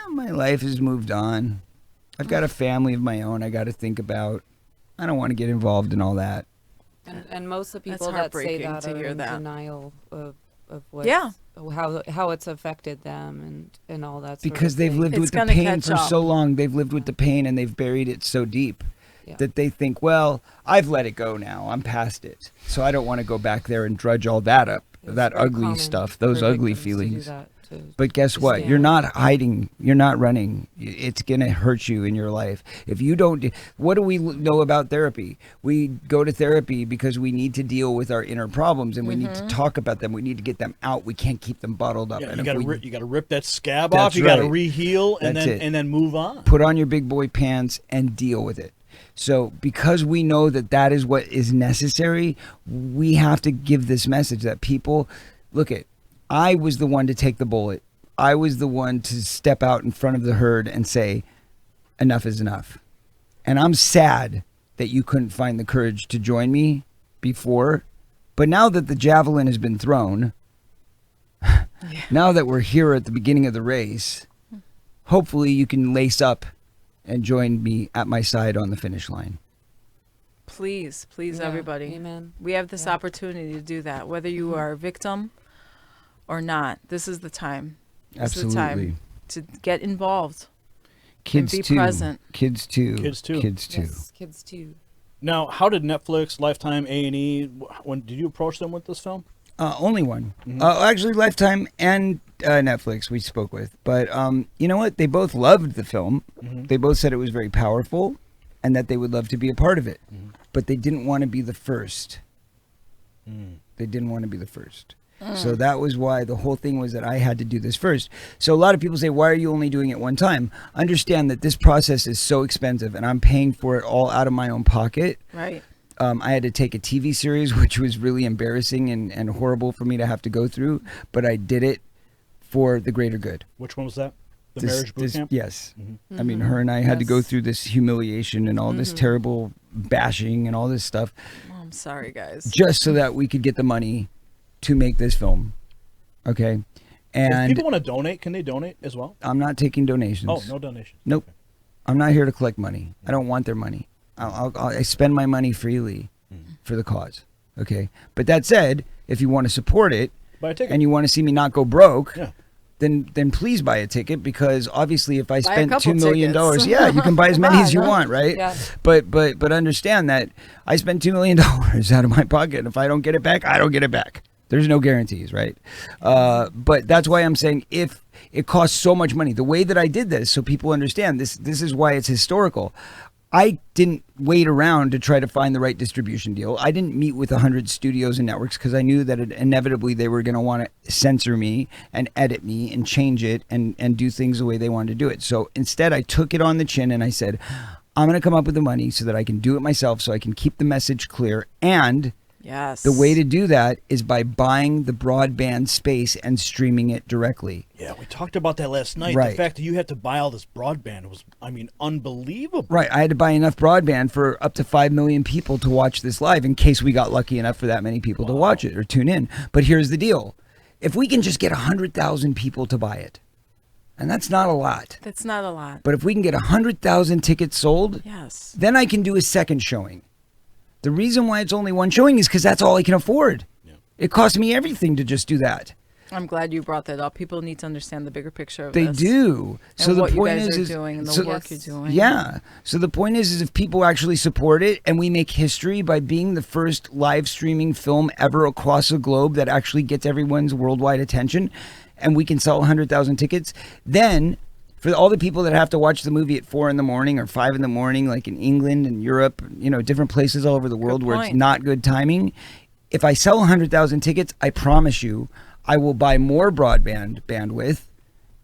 My life has moved on. I've got a family of my own I got to think about. I don't want to get involved in all that. And most of the That's people that say heartbreaking that to are hear in that. denial of what Yeah. how it's affected them and all that sort Because of they've thing. lived It's with the gonna pain catch for up. so long. They've lived with the pain and they've buried it so deep Yeah. that they think, well, I've let it go now. I'm past it. So I don't want to go back there and drudge all that up, It's that very ugly common stuff, for those ugly victims to do feelings. that, But guess to what? stand. You're not hiding. You're not running. It's going to hurt you in your life. If you don't, what do we know about therapy? We go to therapy because we need to deal with our inner problems and we need to talk about them. We need to get them out. We can't keep them bottled up. Yeah, And you if gotta we you gotta rip that scab That's off. You gotta right. reheal and That's it. then move on. put on your big boy pants and deal with it. So because we know that that is what is necessary, we have to give this message that people, look at, I was the one to take the bullet. I was the one to step out in front of the herd and say, enough is enough. And I'm sad that you couldn't find the courage to join me before. But now that the javelin has been thrown, now that we're here at the beginning of the race, hopefully you can lace up and join me at my side on the finish line. Please, Yeah, everybody. Amen. We have this Yeah. opportunity to do that, whether you are a victim or not. This is the time. This is the Absolutely. time to get involved. Kids be too. present. Kids too. Kids too. Kids too. Yes, kids too. Now, how did Netflix, Lifetime, A&E? When did you approach them with this film? Only one. Actually, Lifetime and Netflix we spoke with. But you know what? They both loved the film. They both said it was very powerful and that they would love to be a part of it. But they didn't want to be the first. They didn't want to be the first. So that was why the whole thing was that I had to do this first. So a lot of people say, why are you only doing it one time? Understand that this process is so expensive and I'm paying for it all out of my own pocket. Right. I had to take a TV series, which was really embarrassing and horrible for me to have to go through, but I did it for the greater good. Which one was that? The Marriage Boot Camp? Yes. I mean, her and I had to go Yes. through this humiliation and all this terrible bashing and all this stuff Oh, I'm sorry, guys. just so that we could get the money to make this film. Okay? If And people want to donate, can they donate as well? I'm not taking donations. Oh, no donation. Nope. I'm not here to collect money. I don't want their money. I spend my money freely for the cause. Okay. But that said, if you want to support it Buy a ticket. and you want to see me not go broke, Yeah. then please buy a ticket, because obviously if I Buy a spent couple $2 million, tickets. yeah, you can buy as many as you want, right? Yeah. But understand that I spent $2 million out of my pocket. If I don't get it back, I don't get it back. There's no guarantees, right? But that's why I'm saying, if it costs so much money, the way that I did this, so people understand this is why it's historical. I didn't wait around to try to find the right distribution deal. I didn't meet with 100 studios and networks because I knew that inevitably they were going to want to censor me and edit me and change it and do things the way they wanted to do it. So instead, I took it on the chin and I said, I'm going to come up with the money so that I can do it myself, so I can keep the message clear. And Yes. the way to do that is by buying the broadband space and streaming it directly. Yeah, we talked about that last night. Right. The fact that you had to buy all this broadband was, I mean, unbelievable. Right. I had to buy enough broadband for up to 5 million people to watch this live, in case we got lucky enough for that many people to watch it or tune in. But here's the deal. If we can just get 100,000 people to buy it, and that's not a lot, That's not a lot. but if we can get 100,000 tickets sold, Yes. then I can do a second showing. The reason why it's only one showing is because that's all I can afford. Yeah. It costs me everything to just do that. I'm glad you brought that up. People need to understand the bigger picture of They this. do. And So the what point you guys is, are doing and the so- work Yes. you're doing. Yeah. So the point is if people actually support it and we make history by being the first live streaming film ever across the globe that actually gets everyone's worldwide attention, and we can sell 100,000 tickets, then for all the people that have to watch the movie at 4 a.m. or 5 a.m, like in England and Europe, different places all over the world where it's point. not good timing, if I sell 100,000 tickets, I promise you, I will buy more broadband bandwidth,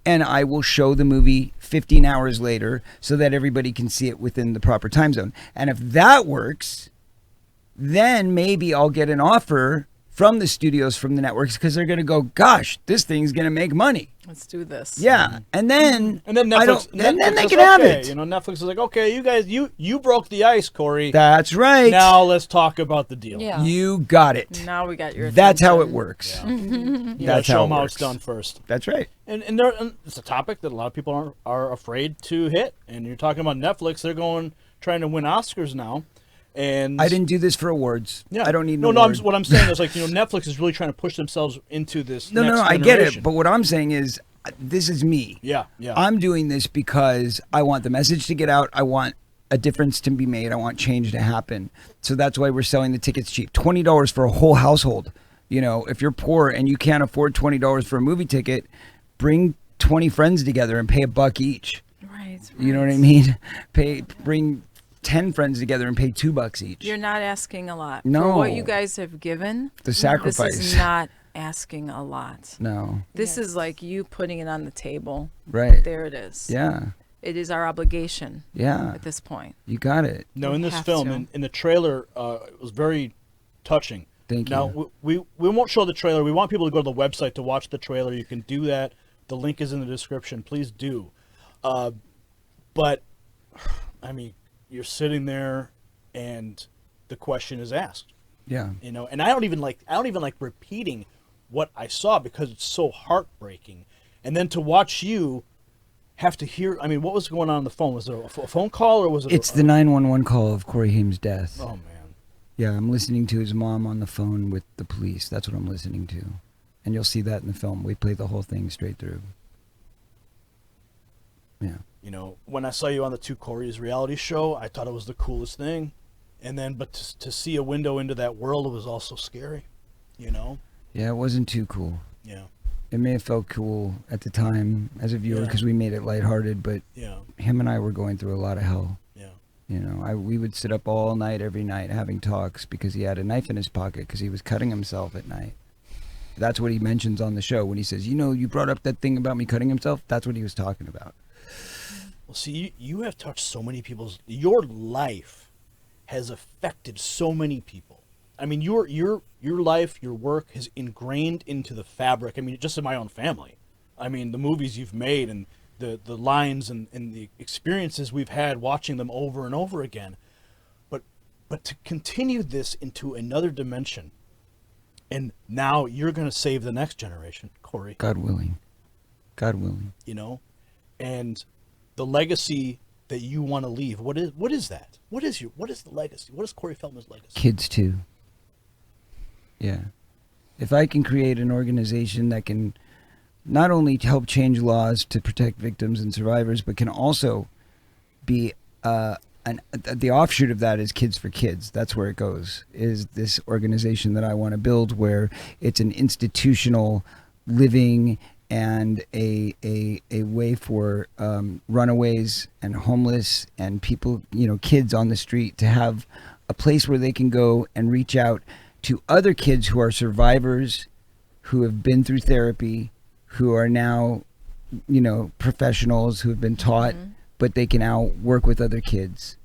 and I will show the movie 15 hours later so that everybody can see it within the proper time zone. And if that works, then maybe I'll get an offer from the studios, from the networks, because they're going to go, gosh, this thing's going to make money. Let's do this. Yeah. And then, And then I Netflix, don't- then Netflix they is can have okay. it. Netflix is like, okay, you guys, you broke the ice, Corey. That's right. Now let's talk about the deal. Yeah. You got it. Now we got your That's how it attention. works. You gotta That's show how it them how works. it's done first. That's right. And it's a topic that a lot of people are afraid to hit. And you're talking about Netflix; they're trying to win Oscars now. And I didn't do this for awards. Yeah, I don't need an no. award. What I'm saying is, like, Netflix is really trying to push themselves into this. No, next I get it. generation. But what I'm saying is, this is me. Yeah. I'm doing this because I want the message to get out. I want a difference to be made. I want change to happen. So that's why we're selling the tickets cheap. $20 for a whole household. If you're poor and you can't afford $20 for a movie ticket, bring 20 friends together and pay $1 each. Right. You know what I mean? Bring 10 friends together and pay $2 each. You're not asking a lot. No. For what you guys have given, The sacrifice. this is not asking a lot. No. This is like you putting it on the table. Right. There it is. Yeah. It is our obligation Yeah. at this point. You got it. No, in this have film, to. in the trailer, it was very touching. Thank you. Now, we won't show the trailer. We want people to go to the website to watch the trailer. You can do that. The link is in the description. Please do. But, I mean, you're sitting there, and the question is asked. Yeah. You know, and I don't even like repeating what I saw because it's so heartbreaking. And then to watch you have to hear. I mean, what was going on the phone? Was it a phone call or was it? It's the 911 call of Corey Haim's death. Oh man. Yeah, I'm listening to his mom on the phone with the police. That's what I'm listening to. And you'll see that in the film. We play the whole thing straight through. Yeah. You know, when I saw you on the Two Corey's reality show, I thought it was the coolest thing. And then, but to see a window into that world was also scary, you know? Yeah, it wasn't too cool. Yeah. It may have felt cool at the time as a viewer Yeah. because we made it lighthearted, but Yeah. him and I were going through a lot of hell. Yeah. You know, we would sit up all night every night having talks because he had a knife in his pocket because he was cutting himself at night. That's what he mentions on the show when he says, you know, you brought up that thing about me cutting himself. That's what he was talking about. Well, see, you have touched so many people's. Your life has affected so many people. I mean, your life, your work has ingrained into the fabric. I mean, just in my own family. I mean, the movies you've made and the lines and the experiences we've had watching them over and over again. But to continue this into another dimension, and now you're going to save the next generation, Corey. God willing. God willing. You know, and the legacy that you want to leave. What is that? What is the legacy? What is Corey Feldman's legacy? Kids too. Yeah. If I can create an organization that can not only help change laws to protect victims and survivors, but can also be the offshoot of that is Kids for Kids. That's where it goes, is this organization that I want to build where it's an institutional living and a way for runaways and homeless and people, you know, kids on the street to have a place where they can go and reach out to other kids who are survivors, who have been through therapy, who are now, you know, professionals who have been taught, but they can now work with other kids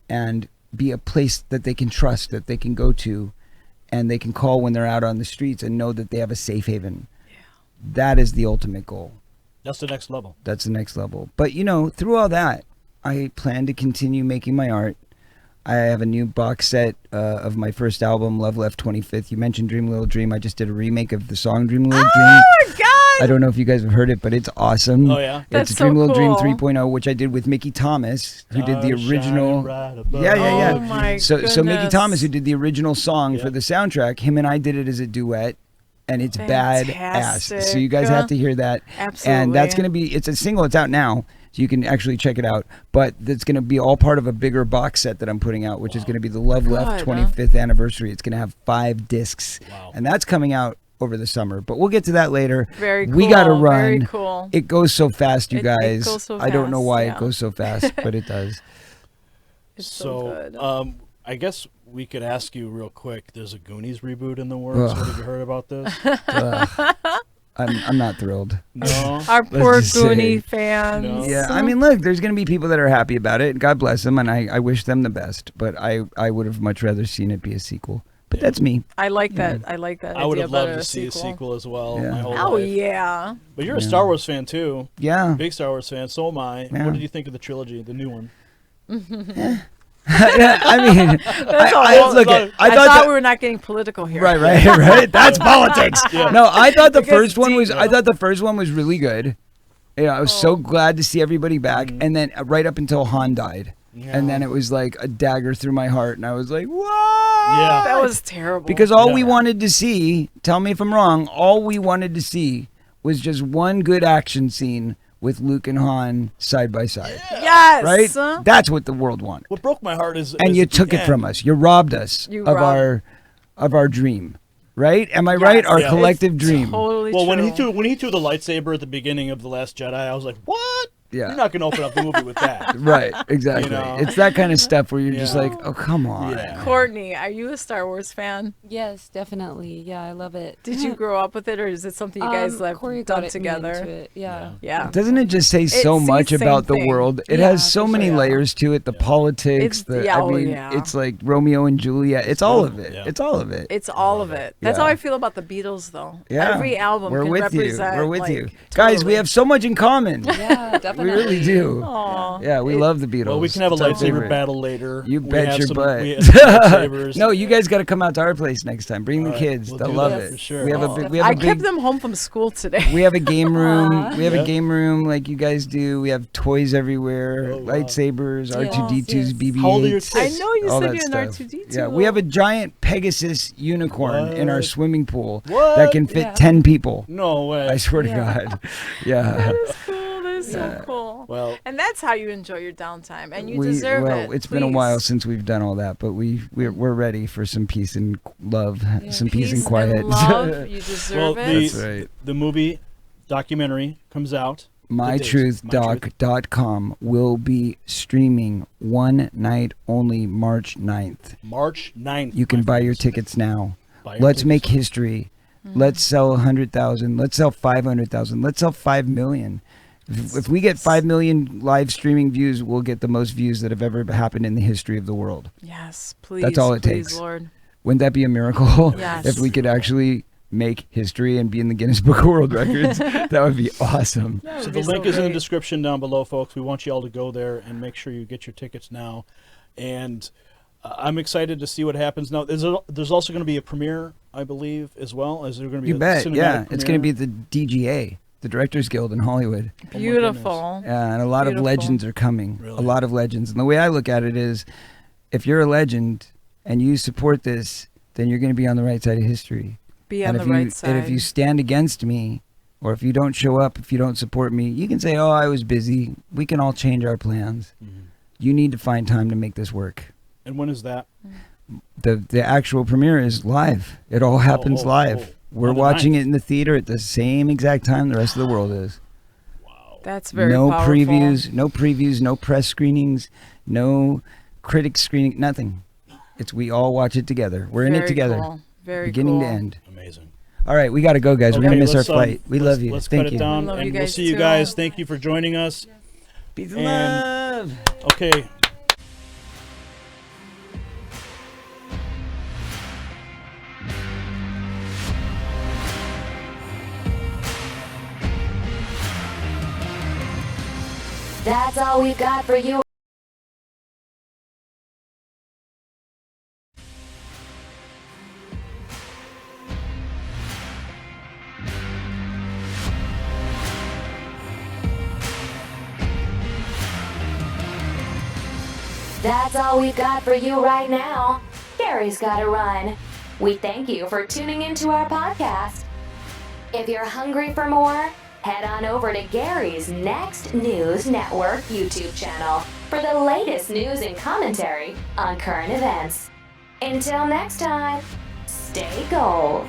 and be a place that they can trust, that they can go to, and they can call when they're out on the streets and know that they have a safe haven. That is the ultimate goal. That's the next level. That's the next level. But, you know, through all that, I plan to continue making my art. I have a new box set of my first album, Love Left 25th. You mentioned Dream a Little Dream. I just did a remake of the song Dream a Little Dream. Oh, my God! I don't know if you guys have heard it, but it's awesome. Oh, yeah? That's It's so Dream a Little Dream cool. 3.0, which I did with Mickey Thomas, who did the Stars original. shine bright above Yeah. Oh, my So Mickey goodness. Thomas, who did the original song Yeah. for the soundtrack, him and I did it as a duet, and it's badass. Fantastic. So you guys have to hear that. Absolutely. And that's going to be, it's a single, it's out now, so you can actually check it out. But it's going to be all part of a bigger box set that I'm putting out, which is going to be the Love Left Good. 25th anniversary. It's going to have 5 discs. Wow. And that's coming out over the summer. But we'll get to that later. Very cool. We got to run. Very cool. It goes so fast, you It guys. goes so I don't know fast, why yeah. it goes so fast, but it does. It's so good. I guess we could ask you real quick. There's a Goonies reboot in the works. Ugh. What have you heard about this? I'm not thrilled. No. Our poor just say- Goonie fans. No. Yeah, I mean, look, there's going to be people that are happy about it. God bless them, and I wish them the best. But I would have much rather seen it be a sequel. But Yeah. that's me. I like that. I like that. I would idea have loved better to see a sequel as well. Yeah. My whole Oh life. yeah. But you're a Yeah. Star Wars fan too. Yeah. Big Star Wars fan. So am I. Yeah. What did you think of the trilogy, the new one? I mean, That's all. I look at. I I thought thought we were not getting political here. right. That's politics. Yeah. No, I thought the Because first one was. deep. I thought the first one was really good. Yeah, I was so glad to see everybody back, and then right up until Han died, and then it was like a dagger through my heart, and I was like, "What?" Yeah. That was terrible. Because all we Yeah. wanted to see, tell me if I'm wrong, all we wanted to see was just one good action scene with Luke and Han side by side. yes. Right? That's what the world wanted. What broke my heart is And is you at the took it from end. us. You robbed us You of robbed- our dream. Right? Am I right? Our Yeah. collective It's dream. Totally Well, true. when he threw the lightsaber at the beginning of The Last Jedi, I was like, what? Yeah. You're not going to open up the movie with that. Right, exactly. You know? It's that kind of stuff where you're just Yeah. like, oh, come on. Yeah. Courtney, are you a Star Wars fan? Yes, definitely. Yeah, I love it. Did you grow up with it, or is it something you guys have Corey done got me together? into it. Yeah. Yeah. Doesn't it just say so It's the much same about the thing. world? It Yeah, has so for many sure. layers to it. The politics, It's- yeah, oh, yeah. it's like Romeo and Juliet. It's all of it. Yeah. It's all of it. It's all of it. That's Yeah. how I feel about the Beatles, though. Yeah. Every album We're can with represent. you. We're with like, you. Guys, we totally. have so much in common. Yeah, We definitely. really do. Aw. Yeah, we love the Beatles. Well, we can have a It's our lightsaber favorite. battle later. You We bet have your some- butt. we have some lightsabers. No, you guys got to come out to our place next time. Bring the All right, kids. we'll They'll do love that it. for sure. We have a Oh. big. We have I a kept big. them home from school today. We have a game room. Aw. We have Yeah. a game room like you guys do. We have toys everywhere, Oh, wow. lightsabers, Yes, R2D2s, yes. BB-8s. How old are your I kids? know you all said that you're an stuff. R2D2. Yeah, we have a giant Pegasus unicorn in our What? swimming pool What? that can fit Yeah. 10 people. No way. I swear to Yeah. God. Yeah. That is cool. That is so cool. Well, And that's how you enjoy your downtime, and you We- deserve well, it. it's been a while Please. since we've done all that, but we're ready for some peace and love, some peace, and Peace quiet. and love. You deserve well, it. That's right. the movie documentary comes out. MyTruthDoc.com will be streaming one night only, March 9th. March 9th. You can my buy your friends. tickets now. Buy your Let's tickets. make history. Let's sell 100,000. Let's sell 500,000. Let's sell 5 million. If we get 5 million live streaming views, we'll get the most views that have ever happened in the history of the world. Yes, please. That's all it please, takes. Lord. Wouldn't that be a miracle? Yes. If we could actually make history and be in the Guinness Book of World Records, that would be awesome. That So would the be link is in the great. description down below, folks. We want you all to go there and make sure you get your tickets now. And I'm excited to see what happens. Now, there's also going to be a premiere, I believe, as well. Is there going to be You a bet. cinematic Yeah, it's going to premiere? be the DGA, the Directors Guild in Hollywood. Beautiful. Yeah, and a lot Beautiful. of legends are coming. Really? A lot of legends. And the way I look at it is, if you're a legend and you support this, then you're going to be on the right side of history. Be and on if the you right side. and if you stand against me, or if you don't show up, if you don't support me, you can say, "Oh, I was busy." We can all change our plans. Mhm. You need to find time to make this work. And when is that? The actual premiere is live. It all happens live. We're On the watching 9th. it in the theater at the same exact time the rest of the world is. That's very no powerful. previews, no press screenings, no critic screening, nothing. It's we all watch it together. We're in it Very together, cool. Very beginning cool. to end. Amazing. All right, we got to go, guys. We're gonna Okay, miss our let's, flight. We let's- love you. Let's Thank cut you. it down, Love you and we'll guys see you too. guys. Thank you for joining us. Peace and And- love. Okay. That's all we've got for you. That's all we've got for you right now. Gary's got to run. We thank you for tuning into our podcast. If you're hungry for more, head on over to Gary's Next News Network YouTube channel for the latest news and commentary on current events. Until next time, stay gold.